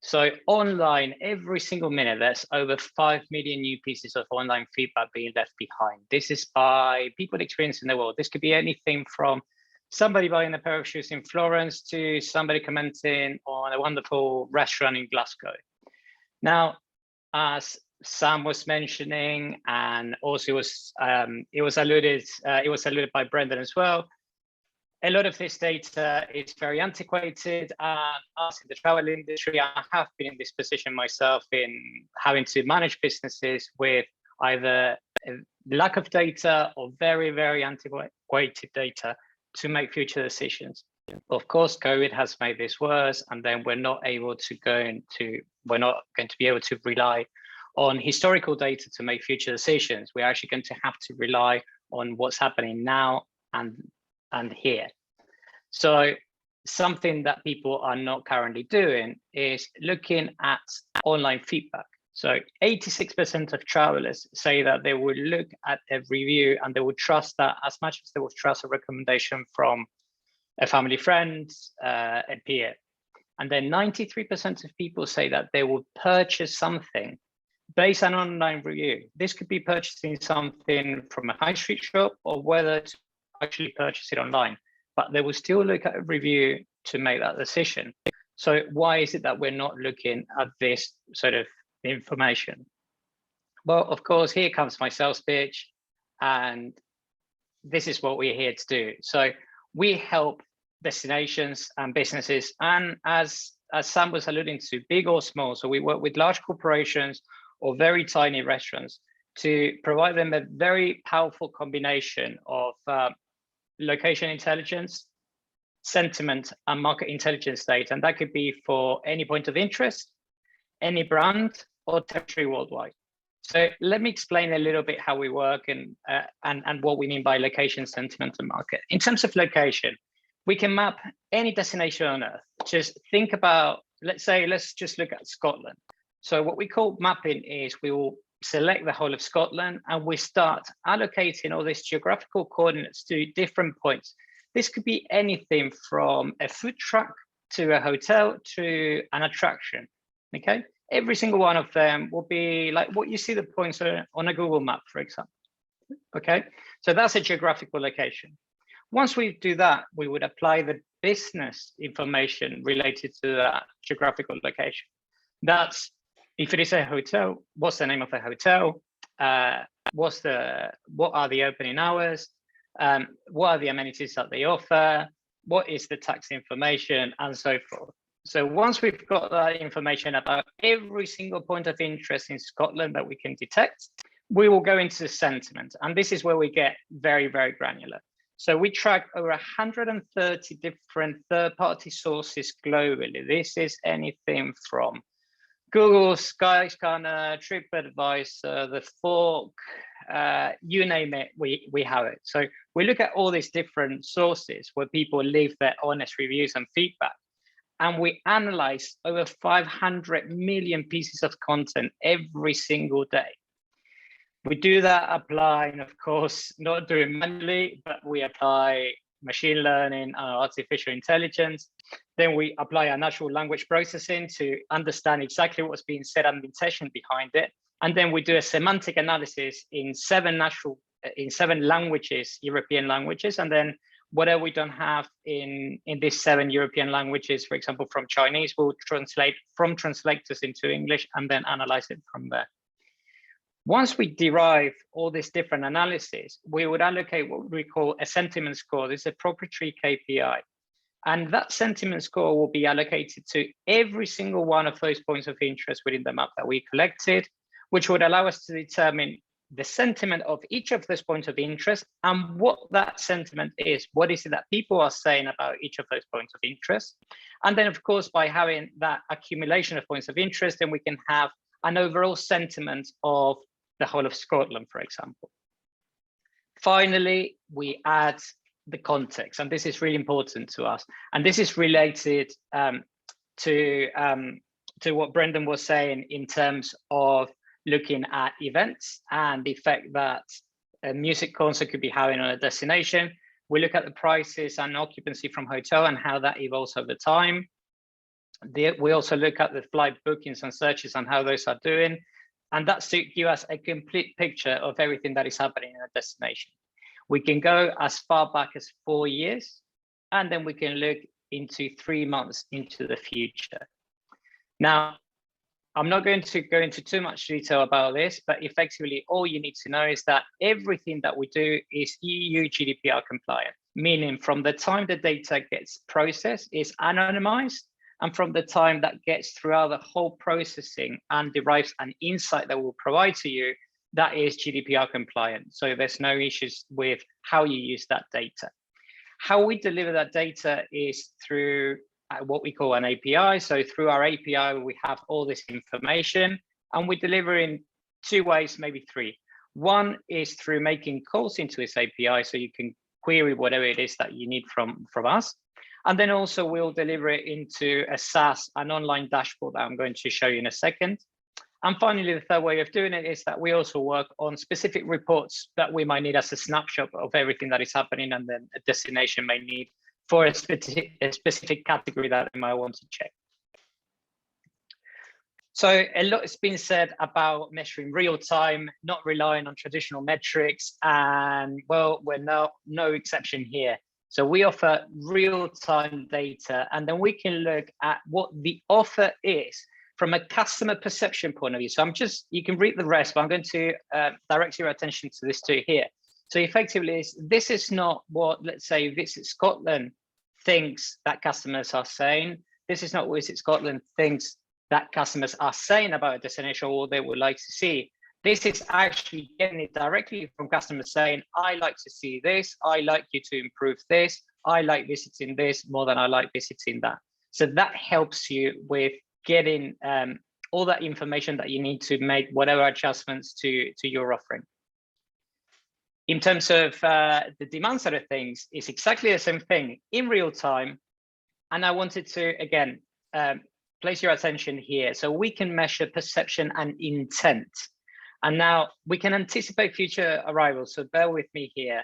So online, every single minute, there's over 5 million new pieces of online feedback being left behind. This is by people experiencing the world. This could be anything from somebody buying a pair of shoes in Florence to somebody commenting on a wonderful restaurant in Glasgow. Now, as Sam was mentioning, and also it was alluded by Brendan as well, a lot of this data is very antiquated, and us in the travel industry, I have been in this position myself in having to manage businesses with either a lack of data or very, very antiquated data to make future decisions. Of course, COVID has made this worse, and then we're not going to be able to rely on historical data to make future decisions. We're actually going to have to rely on what's happening now and here. So something that people are not currently doing is looking at online feedback. So 86% of travelers say that they would look at a review and they would trust that as much as they would trust a recommendation from a family friend, a peer. And then 93% of people say that they will purchase something based on an online review. This could be purchasing something from a high street shop or whether to actually purchase it online, but they will still look at a review to make that decision. So why is it that we're not looking at this sort of information? Well, of course, here comes my sales pitch, and this is what we're here to do. So we help destinations and businesses, and as Sam was alluding to, big or small. So we work with large corporations or very tiny restaurants to provide them a very powerful combination of location intelligence, sentiment, and market intelligence data. And that could be for any point of interest, any brand, or territory worldwide. So let me explain a little bit how we work and what we mean by location, sentiment, and market. In terms of location, we can map any destination on Earth. Just think about, let's just look at Scotland. So what we call mapping is we will select the whole of Scotland and we start allocating all these geographical coordinates to different points. This could be anything from a food truck to a hotel to an attraction, okay? Every single one of them will be like what you see the points on a Google map, for example, okay? So that's a geographical location. Once we do that, we would apply the business information related to that geographical location. That's, if it is a hotel, what's the name of the hotel? What are the opening hours? What are the amenities that they offer? What is the tax information, and so forth. So once we've got that information about every single point of interest in Scotland that we can detect, we will go into sentiment. And this is where we get very, very granular. So we track over 130 different third-party sources globally. This is anything from Google, Skyscanner, TripAdvisor, The Fork, you name it, we have it. So we look at all these different sources where people leave their honest reviews and feedback. And we analyze over 500 million pieces of content every single day. We do that applying, of course, not doing manually, but we apply machine learning and artificial intelligence. Then we apply our natural language processing to understand exactly what's being said and the intention behind it. And then we do a semantic analysis in seven languages, European languages. And then whatever we don't have in these 7 European languages, for example, from Chinese, we'll translate from translators into English and then analyze it from there. Once we derive all these different analyses, we would allocate what we call a sentiment score. This is a proprietary KPI. And that sentiment score will be allocated to every single one of those points of interest within the map that we collected, which would allow us to determine the sentiment of each of those points of interest and what that sentiment is. What is it that people are saying about each of those points of interest? And then, of course, by having that accumulation of points of interest, then we can have an overall sentiment of the whole of Scotland, for example. Finally, we add the context, and this is really important to us. And this is related to what Brendan was saying in terms of looking at events and the effect that a music concert could be having on a destination. We look at the prices and occupancy from hotel and how that evolves over time. We also look at the flight bookings and searches and how those are doing. And that's to give us a complete picture of everything that is happening in a destination. We can go as far back as 4 years, and then we can look into 3 months into the future. Now, I'm not going to go into too much detail about this, but effectively all you need to know is that everything that we do is EU GDPR compliant, meaning from the time the data gets processed is anonymized, and from the time that gets throughout the whole processing and derives an insight that will provide to you, that is GDPR compliant. So there's no issues with how you use that data. How we deliver that data is through what we call an API. So through our API, we have all this information and we deliver in 2 ways, maybe 3. One is through making calls into this API so you can query whatever it is that you need from us. And then also we'll deliver it into a SaaS, an online dashboard that I'm going to show you in a second. And finally, the third way of doing it is that we also work on specific reports that we might need as a snapshot of everything that is happening and then a destination may need for a specific category that they might want to check. So a lot has been said about measuring real time, not relying on traditional metrics, and well, we're no exception here. So we offer real-time data, and then we can look at what the offer is from a customer perception point of view. So you can read the rest, but I'm going to direct your attention to this too here. So effectively, this is not what, let's say, Visit Scotland thinks that customers are saying. This is not what Visit Scotland thinks that customers are saying about a destination or what they would like to see. This is actually getting it directly from customers saying, I like to see this, I like you to improve this, I like visiting this more than I like visiting that. So that helps you with getting all that information that you need to make whatever adjustments to your offering. In terms of the demand side of things, it's exactly the same thing in real time. And I wanted to, again, place your attention here. So we can measure perception and intent. And now we can anticipate future arrivals. So bear with me here.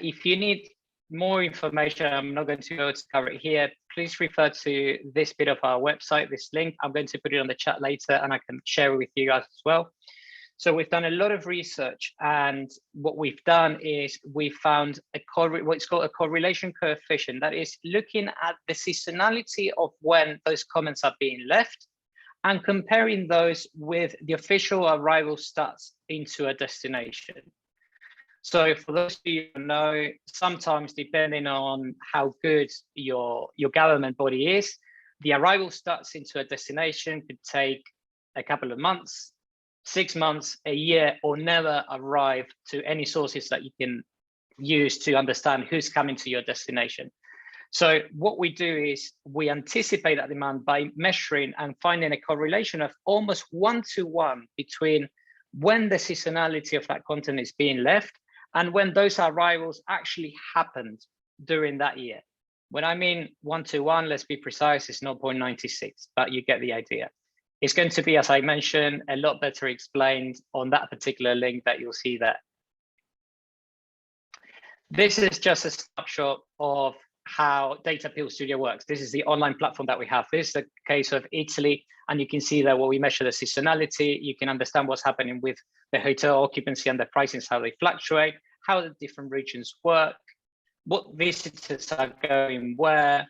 If you need more information, I'm not going to go to cover it here. Please refer to this bit of our website, this link. I'm going to put it on the chat later and I can share it with you guys as well. So we've done a lot of research, and what we've done is we found what's called a correlation coefficient. That is looking at the seasonality of when those comments are being left and comparing those with the official arrival stats into a destination. So for those of you who know, sometimes depending on how good your government body is, the arrival stats into a destination could take a couple of months, 6 months, a year, or never arrive to any sources that you can use to understand who's coming to your destination. So what we do is we anticipate that demand by measuring and finding a correlation of almost 1-to-1 between when the seasonality of that content is being left and when those arrivals actually happened during that year. When I mean 1-to-1, let's be precise, it's 0.96, but you get the idea. It's going to be, as I mentioned, a lot better explained on that particular link that you'll see there. This is just a snapshot of how Data Appeal Studio works. This is the online platform that we have. This is the case of Italy, and you can see that where we measure the seasonality, you can understand what's happening with the hotel occupancy and the pricings, how they fluctuate, how the different regions work, what visitors are going where.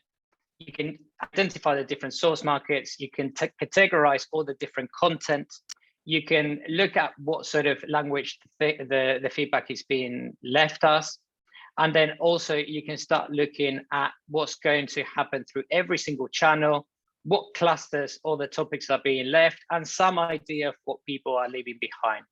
You can identify the different source markets. You can categorize all the different content. You can look at what sort of language the feedback is being left us. And then also you can start looking at what's going to happen through every single channel, what clusters all the topics are being left, and some idea of what people are leaving behind.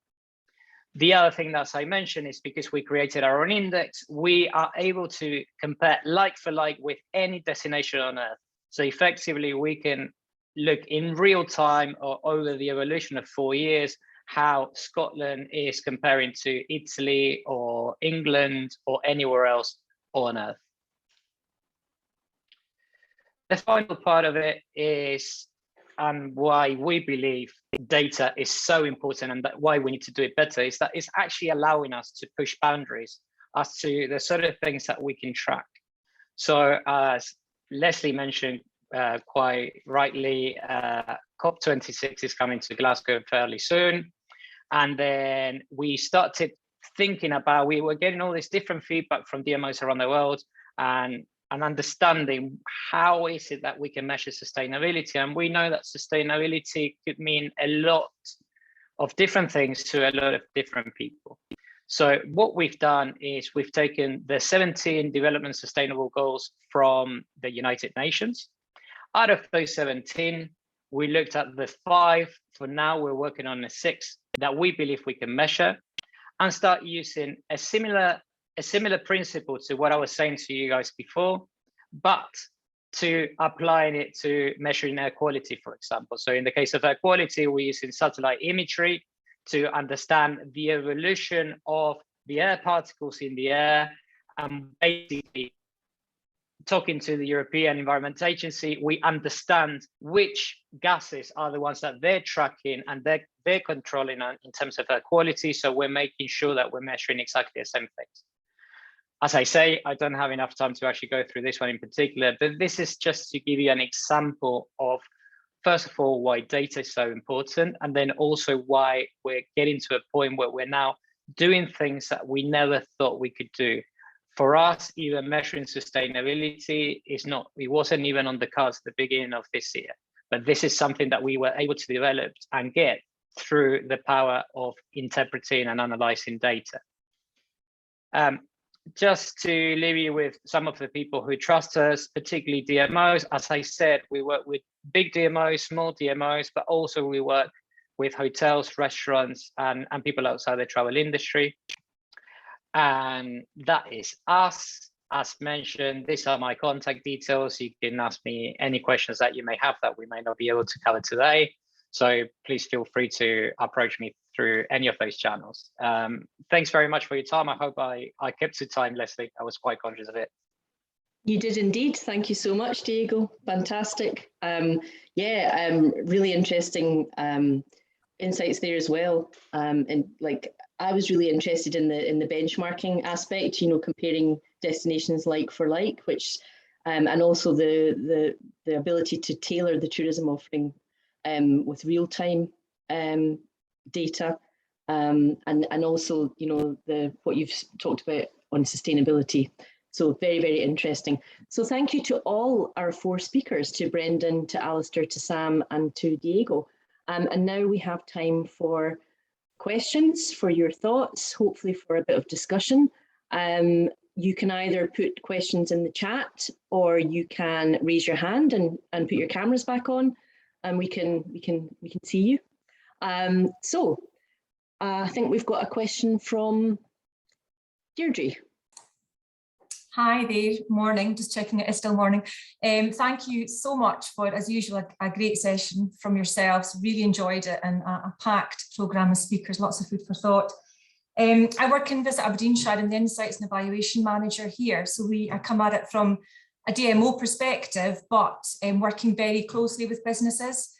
The other thing that I mentioned is because we created our own index, we are able to compare like for like with any destination on Earth. So effectively, we can look in real time or over the evolution of 4 years, how Scotland is comparing to Italy or England or anywhere else on Earth. The final part of it is why we believe data is so important and why we need to do it better is that it's actually allowing us to push boundaries as to the sort of things that we can track. So as Leslie mentioned quite rightly, COP26 is coming to Glasgow fairly soon. And then we started thinking about, we were getting all this different feedback from DMOs around the world and understanding how is it that we can measure sustainability. And we know that sustainability could mean a lot of different things to a lot of different people. So what we've done is we've taken the 17 development sustainable goals from the United Nations. Out of those 17, we looked at the 5. For now, we're working on the 6 that we believe we can measure and start using a similar principle to what I was saying to you guys before, but to applying it to measuring air quality, for example. So in the case of air quality, we're using satellite imagery to understand the evolution of the air particles in the air, and basically talking to the European Environment Agency, we understand which gases are the ones that they're tracking and they're controlling in terms of air quality. So we're making sure that we're measuring exactly the same things. As I say, I don't have enough time to actually go through this one in particular, but this is just to give you an example of, first of all, why data is so important, and then also why we're getting to a point where we're now doing things that we never thought we could do. For us, even measuring sustainability it wasn't even on the cards at the beginning of this year, but this is something that we were able to develop and get through the power of interpreting and analyzing data. Just to leave you with some of the people who trust us, particularly DMOs. As I said, we work with big DMOs, small DMOs, but also we work with hotels, restaurants, and people outside the travel industry. And that is us. As mentioned, these are my contact details. You can ask me any questions that you may have that we may not be able to cover today. So please feel free to approach me through any of those channels. Thanks very much for your time. I hope I kept to time, Leslie. I was quite conscious of it. You did indeed. Thank you so much, Diego. Fantastic. Really interesting insights there as well. And like, I was really interested in the benchmarking aspect, you know, comparing destinations like for like, which and also the ability to tailor the tourism offering with real-time data, and also, you know, what you've talked about on sustainability. So very, very interesting. So thank you to all our 4 speakers, to Brendan, to Alistair, to Sam, and to Diego. And now we have time for questions, for your thoughts, hopefully for a bit of discussion. You can either put questions in the chat, or you can raise your hand and put your cameras back on, and we can see you. I think we've got a question from Deirdre. Hi there, morning, just checking it is still morning. Thank you so much for, as usual, a great session from yourselves. Really enjoyed it, and a packed programme of speakers, lots of food for thought. I work in Visit Aberdeenshire and the Insights and Evaluation Manager here. So I come at it from a DMO perspective, but working very closely with businesses.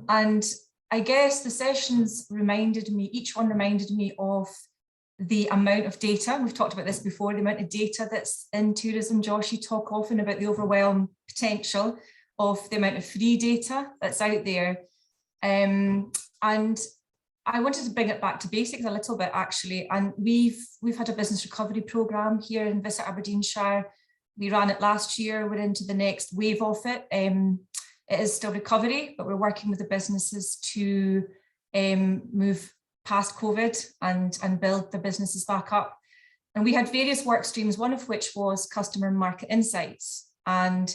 And I guess the sessions reminded me, each one reminded me of the amount of data. We've talked about this before, the amount of data that's in tourism. Josh, you talk often about the overwhelming potential of the amount of free data that's out there. And I wanted to bring it back to basics a little bit, actually. And we've had a business recovery programme here in Visit Aberdeenshire. We ran it last year. We're into the next wave of it. It is still recovery, but we're working with the businesses to move past COVID and build the businesses back up. And we had various work streams, one of which was customer market insights, and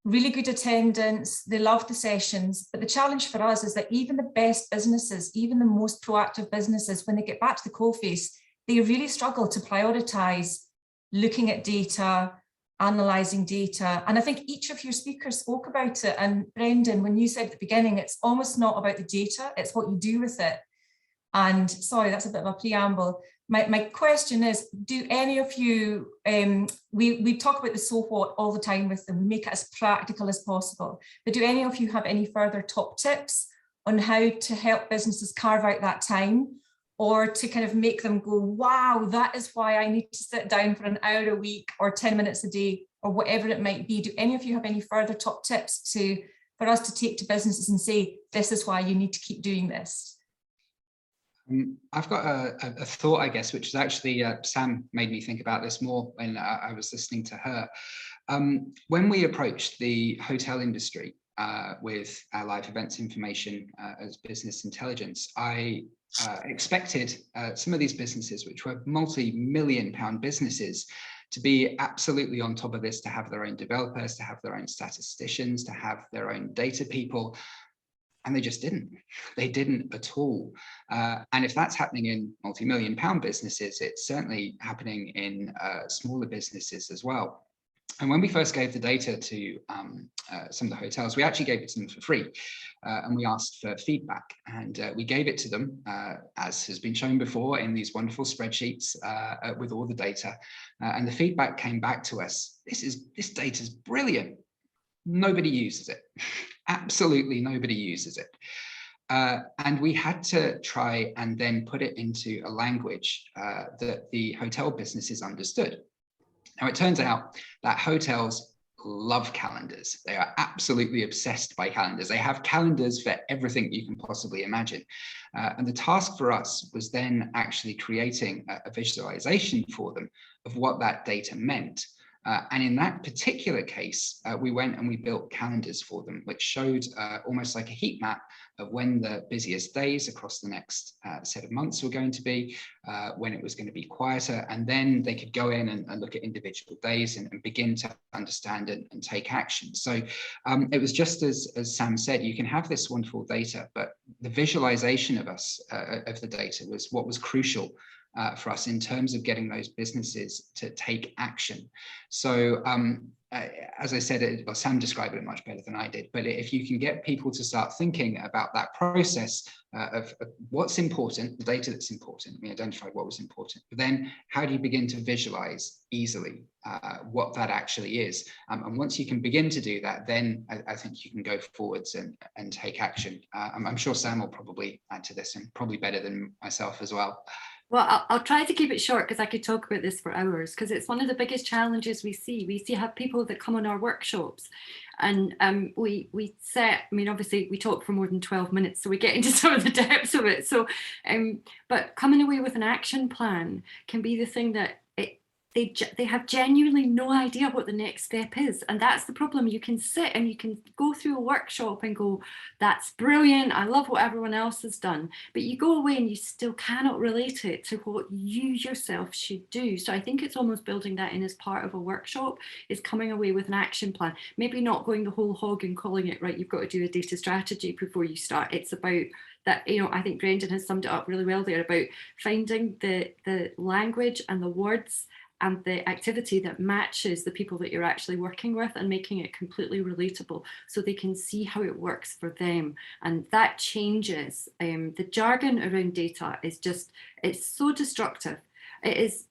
really good attendance. They loved the sessions, but the challenge for us is that even the best businesses, even the most proactive businesses, when they get back to the coalface, they really struggle to prioritise looking at data, analysing data. And I think each of your speakers spoke about it. And Brendan, when you said at the beginning, it's almost not about the data, it's what you do with it. And sorry, that's a bit of a preamble. My question is, do any of you, we talk about the so what all the time with them, we make it as practical as possible, but do any of you have any further top tips on how to help businesses carve out that time, or to kind of make them go, wow, that is why I need to sit down for an hour a week or 10 minutes a day, or whatever it might be? Do any of you have any further top tips for us to take to businesses and say, this is why you need to keep doing this? I've got a thought, I guess, which is actually Sam made me think about this more when I was listening to her. When we approached the hotel industry with our live events information as business intelligence, I expected some of these businesses, which were multi-million-pound businesses, to be absolutely on top of this, to have their own developers, to have their own statisticians, to have their own data people. And they just didn't. They didn't at all. And if that's happening in multi-million-pound businesses, it's certainly happening in smaller businesses as well. And when we first gave the data to some of the hotels, we actually gave it to them for free. And we asked for feedback. And we gave it to them, as has been shown before, in these wonderful spreadsheets with all the data. And the feedback came back to us. This data is brilliant. Nobody uses it. Absolutely nobody uses it. And we had to try and then put it into a language that the hotel businesses understood. Now, it turns out that hotels love calendars. They are absolutely obsessed by calendars. They have calendars for everything you can possibly imagine. And the task for us was then actually creating a visualization for them of what that data meant. And in that particular case, we went and we built calendars for them, which showed almost like a heat map of when the busiest days across the next set of months were going to be, when it was going to be quieter. And then they could go in and look at individual days and begin to understand and take action. So it was just as Sam said, you can have this wonderful data, but the visualization of the data was what was crucial for us in terms of getting those businesses to take action. So as I said, well, Sam described it much better than I did, but if you can get people to start thinking about that process of what's important, the data that's important, we identified what was important, but then how do you begin to visualize easily what that actually is? And once you can begin to do that, then I think you can go forwards and take action. I'm sure Sam will probably add to this, and probably better than myself as well. Well, I'll try to keep it short because I could talk about this for hours, because it's one of the biggest challenges we see. We have people that come on our workshops, and we set, I mean, obviously we talk for more than 12 minutes, so we get into some of the depths of it. So, but coming away with an action plan can be the thing that they have genuinely no idea what the next step is. And that's the problem. You can sit and you can go through a workshop and go, that's brilliant, I love what everyone else has done. But you go away and you still cannot relate it to what you yourself should do. So I think it's almost building that in as part of a workshop, is coming away with an action plan. Maybe not going the whole hog and calling it, right, you've got to do a data strategy before you start. It's about that, you know, I think Brendan has summed it up really well there, about finding the language and the words and the activity that matches the people that you're actually working with, and making it completely relatable so they can see how it works for them. And that changes. The jargon around data is just, it's so destructive. It is,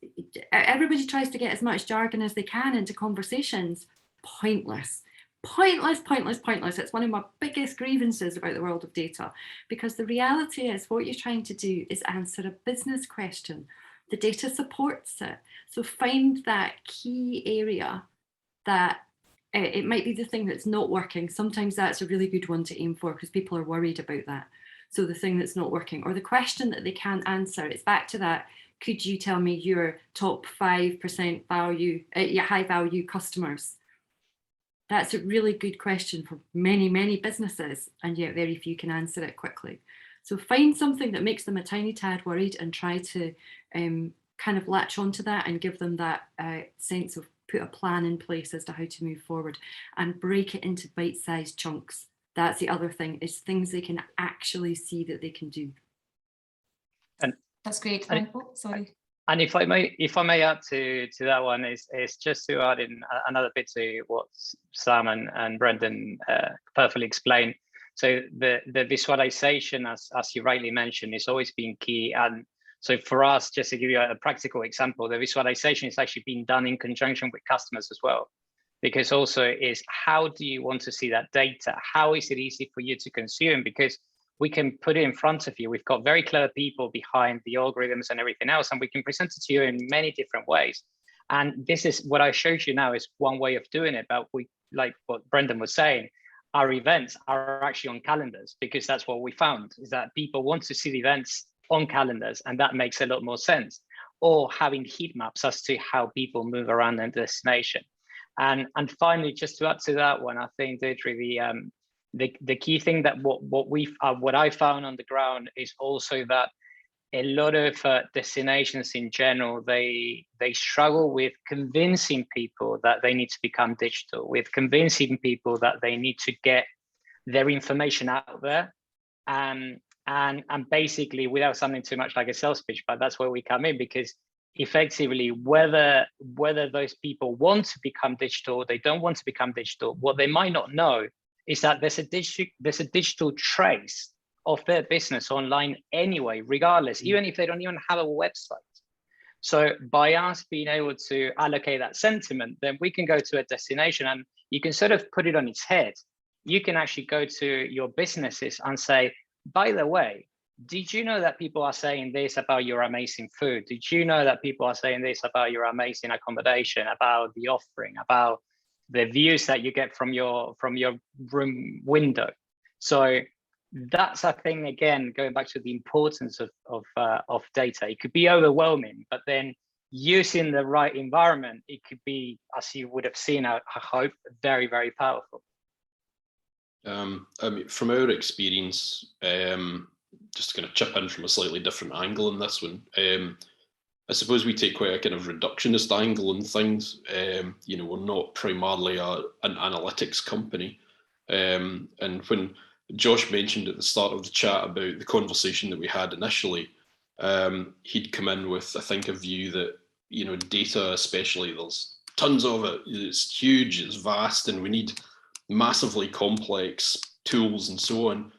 everybody tries to get as much jargon as they can into conversations. Pointless. Pointless, pointless, pointless. It's one of my biggest grievances about the world of data, because the reality is what you're trying to do is answer a business question. The data supports it. So find that key area that it might be the thing that's not working. Sometimes that's a really good one to aim for, because people are worried about that. So the thing that's not working, or the question that they can't answer, it's back to that. Could you tell me your top 5% value, your high value customers? That's a really good question for many, many businesses, and yet very few can answer it quickly. So find something that makes them a tiny tad worried, and try to kind of latch onto that and give them that sense of, put a plan in place as to how to move forward, and break it into bite-sized chunks. That's the other thing, is things they can actually see that they can do. And that's great. Sorry. And if I may add to that one, is just to add in another bit to what Sam and Brendan perfectly explained. So the visualization, as you rightly mentioned, is always been key. And so for us, just to give you a practical example, the visualization is actually being done in conjunction with customers as well. Because also is, how do you want to see that data? How is it easy for you to consume? Because we can put it in front of you. We've got very clever people behind the algorithms and everything else, and we can present it to you in many different ways. And this is what I showed you now, is one way of doing it. But we, like what Brendan was saying, our events are actually on calendars, because that's what we found, is that people want to see the events on calendars, and that makes a lot more sense. Or having heat maps as to how people move around their destination. And finally, just to add to that one, I think, Deirdre, the key thing that what I found on the ground is also that a lot of destinations in general, they struggle with convincing people that they need to become digital, with convincing people that they need to get their information out there, and basically, without sounding too much like a sales pitch, but that's where we come in, because effectively, whether those people want to become digital or they don't want to become digital, what they might not know is that there's a digital trace of their business online anyway, regardless, even if they don't even have a website. So by us being able to allocate that sentiment, then we can go to a destination and you can sort of put it on its head. You can actually go to your businesses and say, by the way, did you know that people are saying this about your amazing food? Did you know that people are saying this about your amazing accommodation, about the offering, about the views that you get from your room window? So that's a thing, again, going back to the importance of data. It could be overwhelming, but then using the right environment, it could be, as you would have seen, I hope, very, very powerful. I mean, from our experience, just to kind of chip in from a slightly different angle on this one, I suppose we take quite a kind of reductionist angle on things. You know, we're not primarily an analytics company. And when Josh mentioned at the start of the chat about the conversation that we had initially, he'd come in with, I think, a view that, you know, data especially, there's tons of it. It's huge, it's vast, and we need massively complex tools and so on,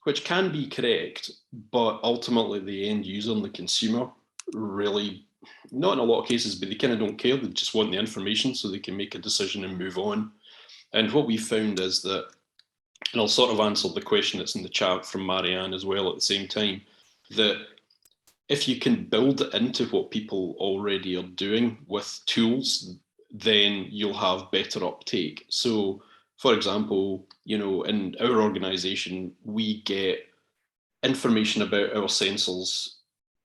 which can be correct, but ultimately the end user and the consumer really, not in a lot of cases, but they kind of don't care. They just want the information so they can make a decision and move on. And what we found is that, and I'll sort of answer the question that's in the chat from Marianne as well at the same time, that if you can build it into what people already are doing with tools, then you'll have better uptake. So, for example, you know, in our organization, we get information about our sensors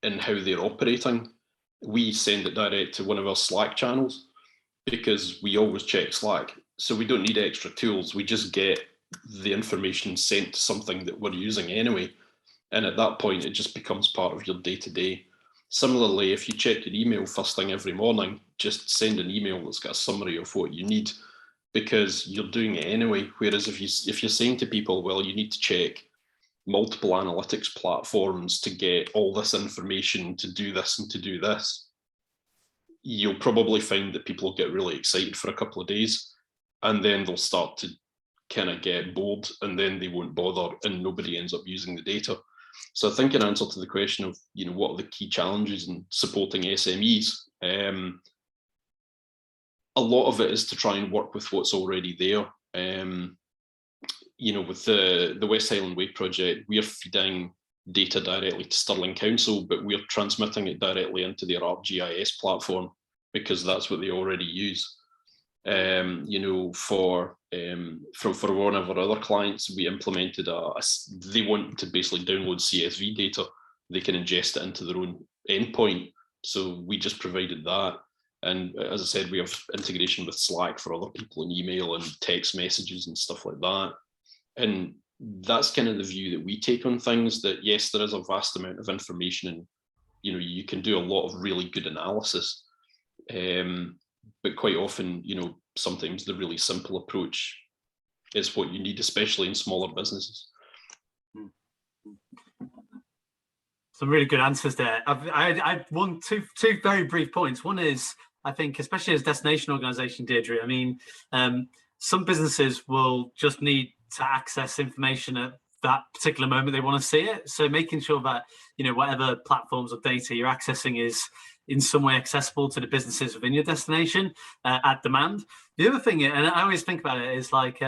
and how they're operating. We send it direct to one of our Slack channels because we always check Slack. So we don't need extra tools. We just get the information sent to something that we're using anyway. And at that point, it just becomes part of your day-to-day. Similarly, if you check your email first thing every morning, just send an email that's got a summary of what you need, because you're doing it anyway. Whereas if you're saying to people, well, you need to check multiple analytics platforms to get all this information to do this and to do this, you'll probably find that people will get really excited for a couple of days, and then they'll start to kind of get bored, and then they won't bother, and nobody ends up using the data. So I think in answer to the question of, you know, what are the key challenges in supporting SMEs, a lot of it is to try and work with what's already there. You know, with the West Highland Way project, we're feeding data directly to Stirling Council, but we're transmitting it directly into their ArcGIS platform because that's what they already use. You know, for one of our other clients, we implemented they want to basically download CSV data. They can ingest it into their own endpoint. So we just provided that. And as I said, we have integration with Slack for other people in email and text messages and stuff like that. And that's kind of the view that we take on things, that yes, there is a vast amount of information and, you know, you can do a lot of really good analysis. But quite often, you know, sometimes the really simple approach is what you need, especially in smaller businesses. Some really good answers there. I want two very brief points. One is, I think, especially as destination organisation, Deirdre, I mean, some businesses will just need to access information at that particular moment they want to see it. So making sure that, you know, whatever platforms or data you're accessing is in some way accessible to the businesses within your destination at demand. The other thing, and I always think about it, is like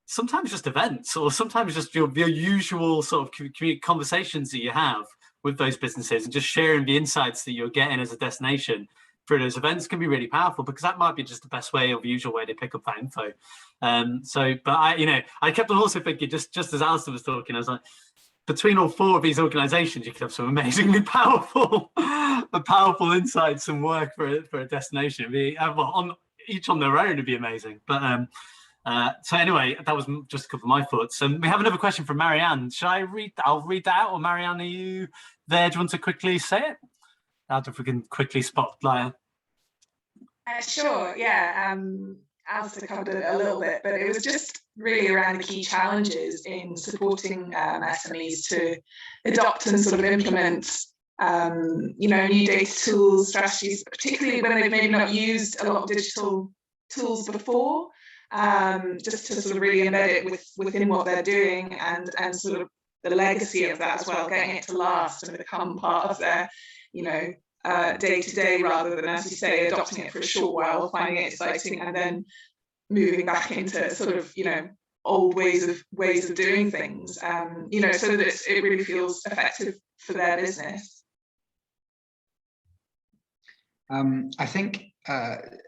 sometimes just events, or sometimes just your usual sort of conversations that you have with those businesses, and just sharing the insights that you're getting as a destination through those events can be really powerful, because that might be just the best way or the usual way to pick up that info. But I kept on also thinking, just as Alistair was talking, I was like, between all four of these organizations, you could have some amazingly powerful insights and work for a destination. Each on their own, it'd be amazing. But so anyway, that was just a couple of my thoughts. And we have another question from Marianne. Should I read? I'll read that out. Or Marianne, are you there? Do you want to quickly say it? I don't know if we can quickly spotlight. Sure, yeah. Alistair covered it a little bit, but it was just really around the key challenges in supporting SMEs to adopt and sort of implement, you know, new data tools, strategies, particularly when they've maybe not used a lot of digital tools before, just to sort of really embed it within what they're doing, and sort of the legacy of that as well, getting it to last and become part of their, you know, day-to-day, rather than, as you say, adopting it for a short while, finding it exciting, and then moving back into sort of, you know, old ways of doing things, you know, so that it really feels effective for their business. I think,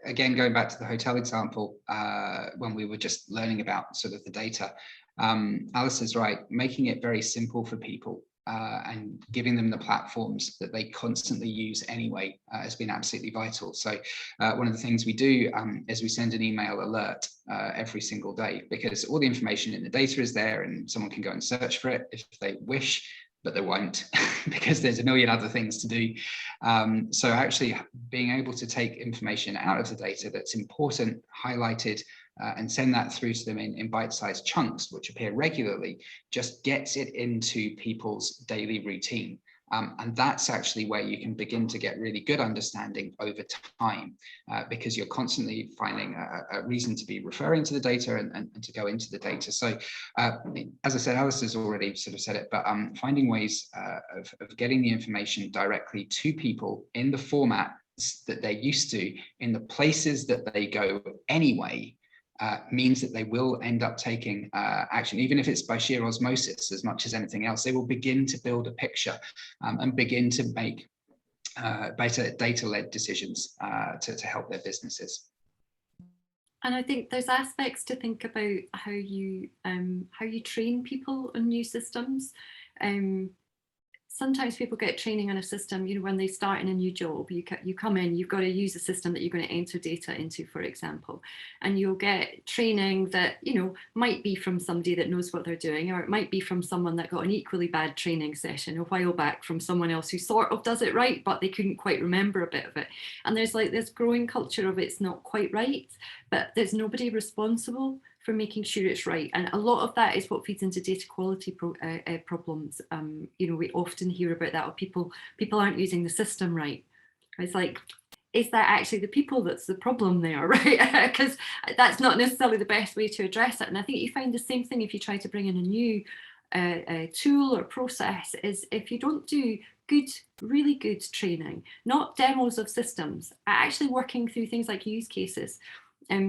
again, going back to the hotel example, when we were just learning about sort of the data, Alistair's right, making it very simple for people and giving them the platforms that they constantly use anyway has been absolutely vital. So one of the things we do is we send an email alert every single day, because all the information in the data is there and someone can go and search for it if they wish, but they won't because there's a million other things to do. So actually being able to take information out of the data that's important, highlighted, and send that through to them in bite-sized chunks, which appear regularly, just gets it into people's daily routine. And that's actually where you can begin to get really good understanding over time, because you're constantly finding a reason to be referring to the data and to go into the data. So as I said, Alistair's already sort of said it, but finding ways of getting the information directly to people in the format that they're used to, in the places that they go anyway, means that they will end up taking action, even if it's by sheer osmosis as much as anything else. They will begin to build a picture and begin to make better data-led decisions to help their businesses. And I think there's aspects to think about how you train people on new systems. Sometimes people get training on a system, you know, when they start in a new job, you come in, you've got to use a system that you're going to enter data into, for example, and you'll get training that, you know, might be from somebody that knows what they're doing, or it might be from someone that got an equally bad training session a while back from someone else who sort of does it right, but they couldn't quite remember a bit of it. And there's like this growing culture of it's not quite right, but there's nobody responsible for making sure it's right. And a lot of that is what feeds into data quality problems. You know, we often hear about that, or people aren't using the system right. It's like, is that actually the people that's the problem there, right? Because that's not necessarily the best way to address it. And I think you find the same thing if you try to bring in a new tool or process, is if you don't do good, really good training, not demos of systems, actually working through things like use cases.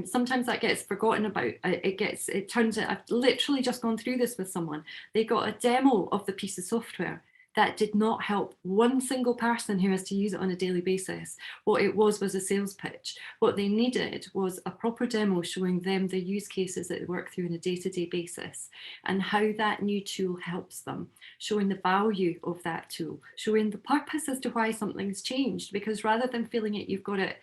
Sometimes that gets forgotten about. It turns out, I've literally just gone through this with someone. They got a demo of the piece of software that did not help one single person who has to use it on a daily basis. What it was a sales pitch. What they needed was a proper demo showing them the use cases that they work through on a day-to-day basis and how that new tool helps them, showing the value of that tool, showing the purpose as to why something's changed. Because rather than feeling it, you've got it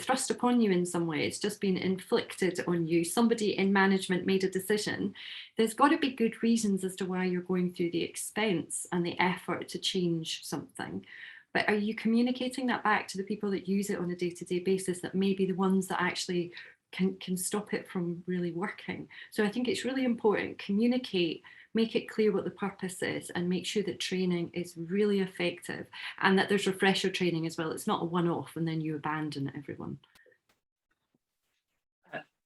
thrust upon you in some way, it's just been inflicted on you. Somebody in management made a decision. There's got to be good reasons as to why you're going through the expense and the effort to change something. But are you communicating that back to the people that use it on a day-to-day basis, that may be the ones that actually can stop it from really working? So I think it's really important, communicate, make it clear what the purpose is, and make sure that training is really effective and that there's refresher training as well. It's not a one-off and then you abandon everyone.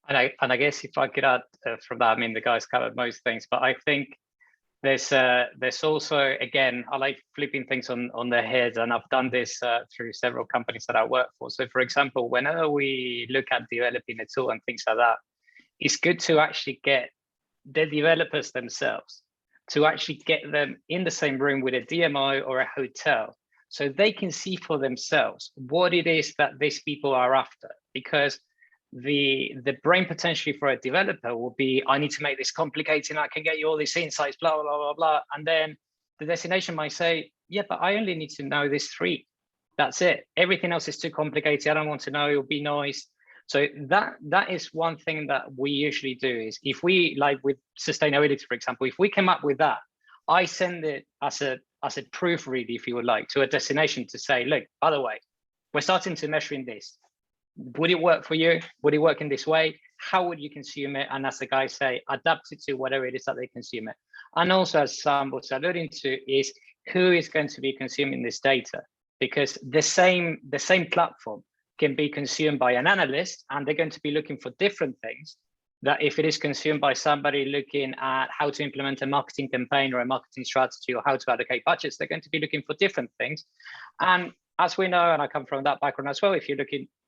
And I guess if I could add from that, I mean, the guys covered most things, but I think there's also, again, I like flipping things on their heads, and I've done this through several companies that I work for. So for example, whenever we look at developing a tool and things like that, it's good to actually get the developers themselves, to actually get them in the same room with a DMO or a hotel, so they can see for themselves what it is that these people are after. Because the brain potentially for a developer will be, I need to make this complicated, I can get you all these insights, blah, blah, blah, blah. And then the destination might say, yeah, but I only need to know this 3. That's it. Everything else is too complicated. I don't want to know, it'll be noise. So that is one thing that we usually do, is if we, like with sustainability, for example, if we come up with that, I send it as a proofread, if you would like, to a destination to say, look, by the way, we're starting to measuring this. Would it work for you? Would it work in this way? How would you consume it? And as the guys say, adapt it to whatever it is that they consume it. And also, as Sam was alluding to, is who is going to be consuming this data? Because the same platform can be consumed by an analyst, and they're going to be looking for different things, that if it is consumed by somebody looking at how to implement a marketing campaign or a marketing strategy or how to allocate budgets, they're going to be looking for different things. And as we know, and I come from that background as well, if you're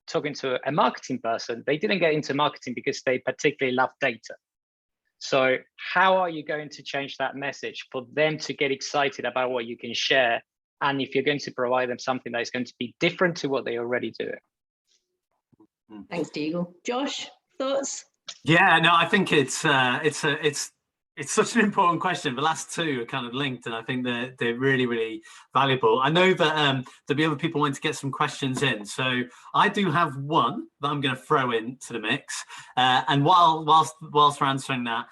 talking to a marketing person, they didn't get into marketing because they particularly love data. So how are you going to change that message for them to get excited about what you can share? And if you're going to provide them something that is going to be different to what they already do. Thanks, Diego. Josh, thoughts? Yeah, no, I think it's such an important question. The last two are kind of linked, and I think they're really, really valuable. I know that there'll be other people wanting to get some questions in, so I do have one that I'm going to throw into the mix. And whilst we're answering that,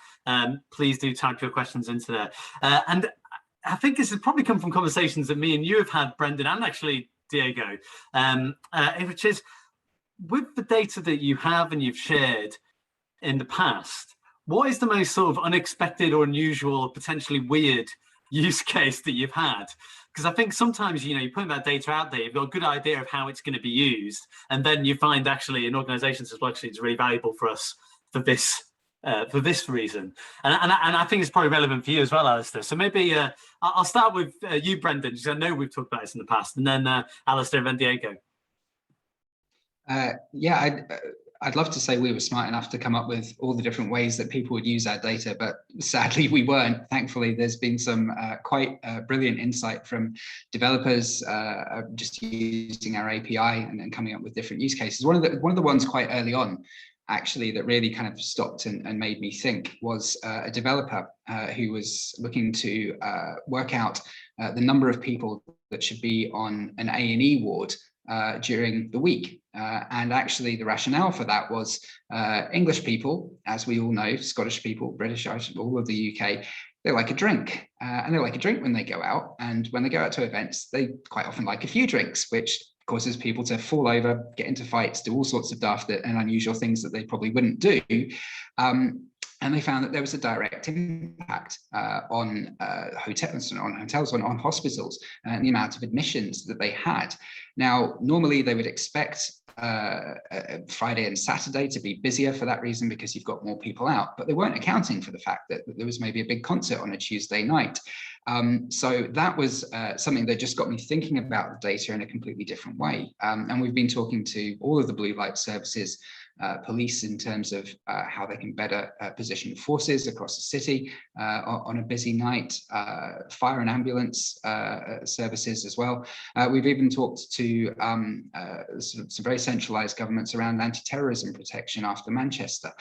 please do type your questions into there. And I think this has probably come from conversations that me and you have had, Brendan, and actually Diego, which is, with the data that you have and you've shared in the past, what is the most sort of unexpected or unusual or potentially weird use case that you've had Because I think sometimes, you know, you're putting that data out there, you've got a good idea of how it's going to be used, and then you find actually an organisation says, well, actually, it's really valuable for us for this reason. And I think it's probably relevant for you as well, Alistair. So maybe I'll start with you, Brendan, because I know we've talked about this in the past, and then Alistair and then Diego. Yeah, I'd love to say we were smart enough to come up with all the different ways that people would use our data, but sadly we weren't. Thankfully, there's been some quite brilliant insight from developers just using our API and coming up with different use cases. One of the ones quite early on, actually, that really kind of stopped and made me think was a developer who was looking to work out the number of people that should be on an A&E ward during the week. And actually the rationale for that was English people, as we all know, Scottish people, British, all of the UK, they like a drink. And they like a drink when they go out. And when they go out to events, they quite often like a few drinks, which causes people to fall over, get into fights, do all sorts of daft and unusual things that they probably wouldn't do. And they found that there was a direct impact on hotels, on hospitals, and the amount of admissions that they had. Now, normally they would expect Friday and Saturday to be busier for that reason, because you've got more people out, but they weren't accounting for the fact that there was maybe a big concert on a Tuesday night. So that was something that just got me thinking about the data in a completely different way. And we've been talking to all of the blue light services, police, in terms of how they can better position forces across the city on a busy night, fire and ambulance services as well. We've even talked to sort of some very centralised governments around anti-terrorism protection after Manchester,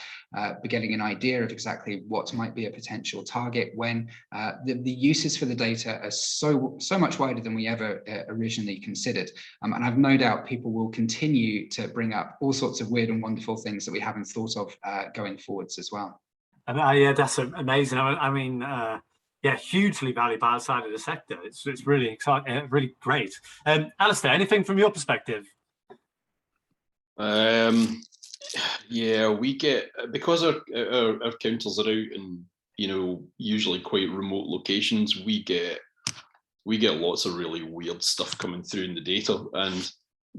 getting an idea of exactly what might be a potential target when the uses for the data are so much wider than we ever originally considered. And I've no doubt people will continue to bring up all sorts of weird and wonderful things that we haven't thought of going forwards as well. Yeah, that's amazing. I mean, yeah, hugely valuable outside of the sector. It's really exciting, really great. Alistair, anything from your perspective? Yeah, we get, because our councils are out in, you know, usually quite remote locations, we get lots of really weird stuff coming through in the data. And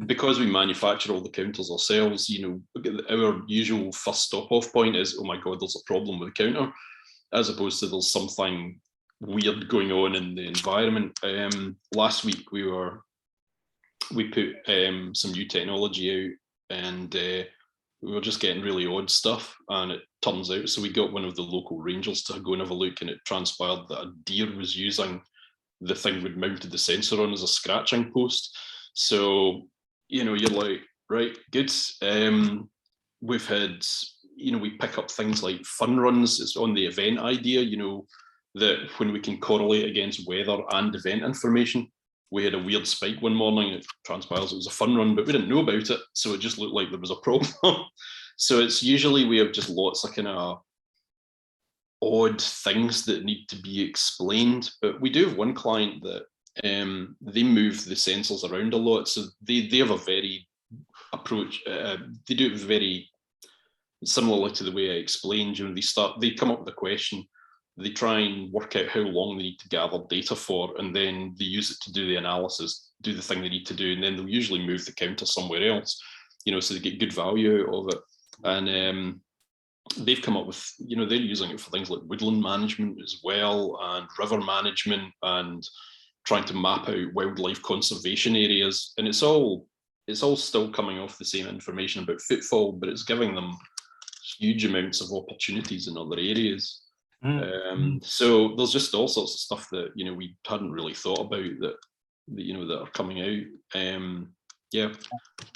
because we manufacture all the counters ourselves, you know, our usual first stop-off point is, oh my God, there's a problem with the counter, as opposed to there's something weird going on in the environment. Last week we put some new technology out, and we were just getting really odd stuff. And it turns out, so we got one of the local rangers to go and have a look, and it transpired that a deer was using the thing we'd mounted the sensor on as a scratching post. So, you know, you're like, right, good. We've had, you know, we pick up things like fun runs. It's on the event idea, you know, that when we can correlate against weather and event information. We had a weird spike one morning. It transpires it was a fun run, but we didn't know about it. So it just looked like there was a problem. So it's usually we have just lots of kind of odd things that need to be explained. But we do have one client that they move the sensors around a lot. So they have a very approach. They do it very similar to the way I explained. You know, they come up with a question. They try and work out how long they need to gather data for, and then they use it to do the analysis, do the thing they need to do, and then they'll usually move the counter somewhere else, you know, so they get good value out of it. And they've come up with, you know, they're using it for things like woodland management as well, and river management, and trying to map out wildlife conservation areas. And it's all still coming off the same information about footfall, but it's giving them huge amounts of opportunities in other areas. So there's just all sorts of stuff that, you know, we hadn't really thought about that you know, that are coming out. Yeah,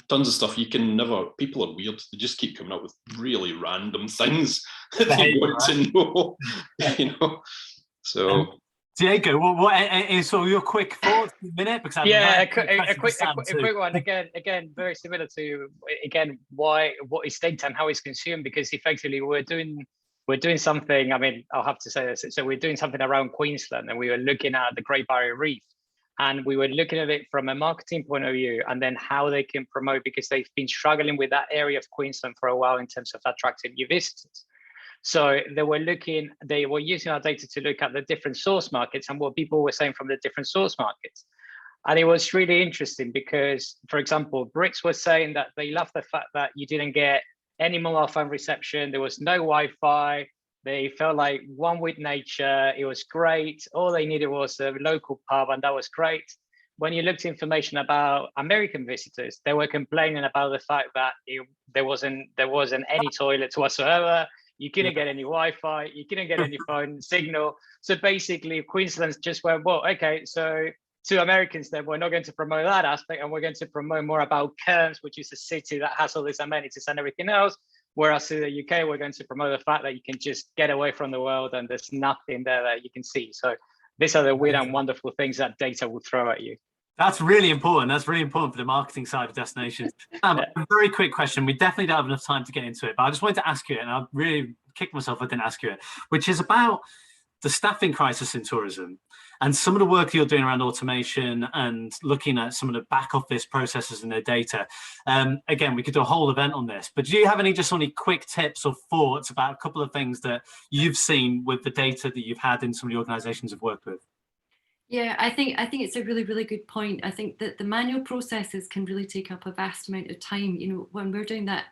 tons of stuff. People are weird. They just keep coming up with really random things that they want to know, you know. So Diego, what so your quick thoughts in a minute? Because yeah, a quick one. Again, very similar to what is data and how it's consumed, because effectively we're doing something. I mean, I'll have to say this. So we're doing something around Queensland, and we were looking at the Great Barrier Reef, and we were looking at it from a marketing point of view, and then how they can promote, because they've been struggling with that area of Queensland for a while in terms of attracting new visitors. So they were using our data to look at the different source markets and what people were saying from the different source markets. And it was really interesting because, for example, Brits were saying that they loved the fact that you didn't get any mobile phone reception. There was no Wi-Fi. They felt like one with nature. It was great. All they needed was a local pub, and that was great. When you looked at information about American visitors, they were complaining about the fact that there wasn't any toilets whatsoever. You couldn't get any Wi-Fi. You couldn't get any phone signal. So basically, Queensland just went, well, okay, so to Americans, then we're not going to promote that aspect, and we're going to promote more about Cairns, which is a city that has all these amenities and everything else. Whereas in the UK, we're going to promote the fact that you can just get away from the world and there's nothing there that you can see. So these are the weird and wonderful things that data will throw at you. That's really important. That's really important for the marketing side of destinations. A very quick question. We definitely don't have enough time to get into it, but I just wanted to ask you it, and I really kicked myself if I didn't ask you it, which is about the staffing crisis in tourism and some of the work you're doing around automation and looking at some of the back office processes and their data. Again, we could do a whole event on this, but do you have any quick tips or thoughts about a couple of things that you've seen with the data that you've had in some of the organizations you've worked with? Yeah, I think it's a really, really good point. I think that the manual processes can really take up a vast amount of time. You know, when we're doing that,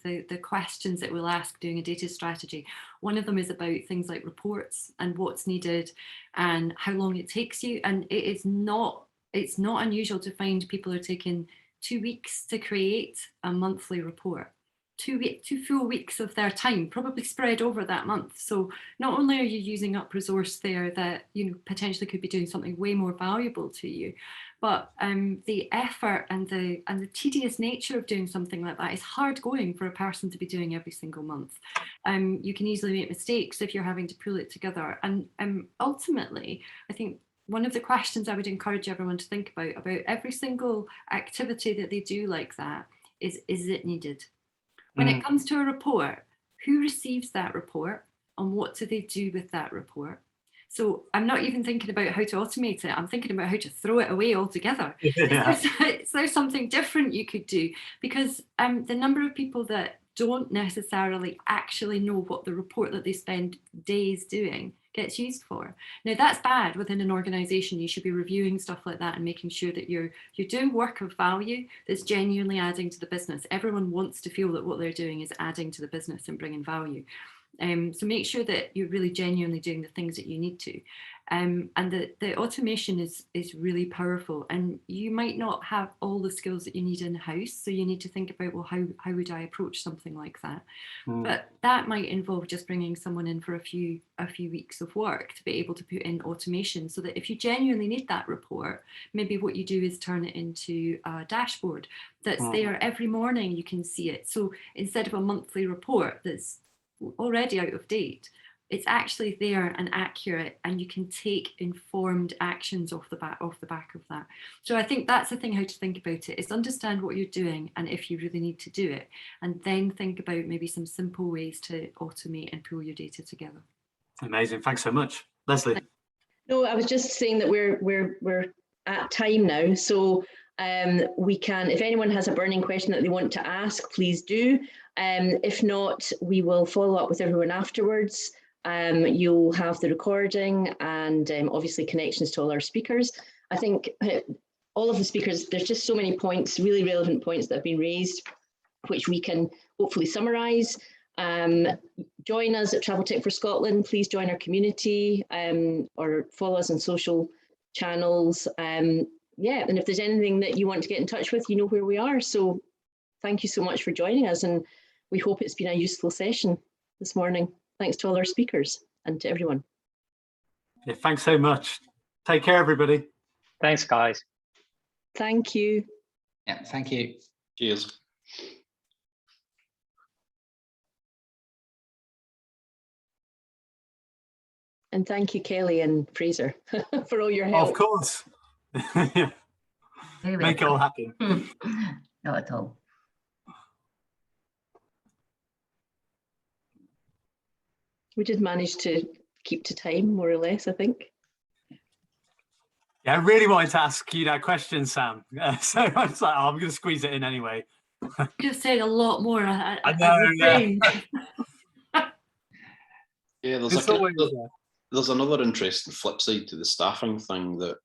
the questions that we'll ask doing a data strategy, one of them is about things like reports and what's needed and how long it takes you. And it's not unusual to find people are taking 2 weeks to create a monthly report. 2 full weeks of their time, probably spread over that month. So not only are you using up resource there that potentially could be doing something way more valuable to you, but the effort and the tedious nature of doing something like that is hard going for a person to be doing every single month. You can easily make mistakes if you're having to pull it together. And ultimately, I think one of the questions I would encourage everyone to think about every single activity that they do like that is it needed? When it comes to a report, who receives that report and what do they do with that report? So I'm not even thinking about how to automate it. I'm thinking about how to throw it away altogether. Yeah. Is there something different you could do? Because the number of people that don't necessarily actually know what the report that they spend days doing gets used for. Now that's bad within an organization. You should be reviewing stuff like that and making sure that you're doing work of value that's genuinely adding to the business. Everyone wants to feel that what they're doing is adding to the business and bringing value. So make sure that you're really genuinely doing the things that you need to. And the automation is really powerful, and you might not have all the skills that you need in-house. So you need to think about, well, how would I approach something like that? But that might involve just bringing someone in for a few weeks of work to be able to put in automation, so that if you genuinely need that report, maybe what you do is turn it into a dashboard that's there every morning. You can see it. So instead of a monthly report that's already out of date, it's actually there and accurate, and you can take informed actions off the back of that. So I think that's the thing, how to think about it is understand what you're doing and if you really need to do it, and then think about maybe some simple ways to automate and pull your data together. Amazing, thanks so much. Leslie. No, I was just saying that we're at time now, so we can, if anyone has a burning question that they want to ask, please do. If not, we will follow up with everyone afterwards. You'll have the recording and obviously connections to all our speakers. I think all of the speakers, there's just so many points, really relevant points that have been raised, which we can hopefully summarise. Join us at Traveltech for Scotland. Please join our community or follow us on social channels. Yeah, and if there's anything that you want to get in touch with, you know where we are. So thank you so much for joining us, and we hope it's been a useful session this morning. Thanks to all our speakers and to everyone. Yeah, thanks so much. Take care, everybody. Thanks, guys. Thank you. Yeah, thank you. Cheers. And thank you, Kelly and Fraser, for all your help. Of course. Yeah. Make it all happen. Not at all. We did manage to keep to time, more or less, I think. Yeah, I really wanted to ask you that question, Sam. So I was like, oh, I'm going to squeeze it in anyway. You just said a lot more. I know, yeah, there's another interesting flip side to the staffing thing that,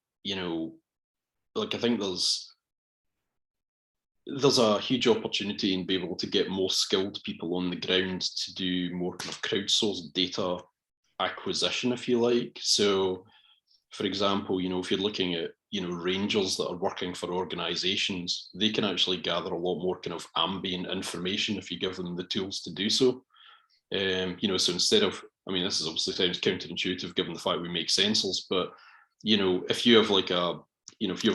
like I think there's a huge opportunity in being able to get more skilled people on the ground to do more kind of crowdsourced data acquisition, if you like. So, for example, you know, if you're looking at, you know, rangers that are working for organizations, they can actually gather a lot more kind of ambient information if you give them the tools to do so. You know, so instead of, I mean, this is obviously sounds counterintuitive given the fact we make sensors, but, you know, if you have like a, you know, if you have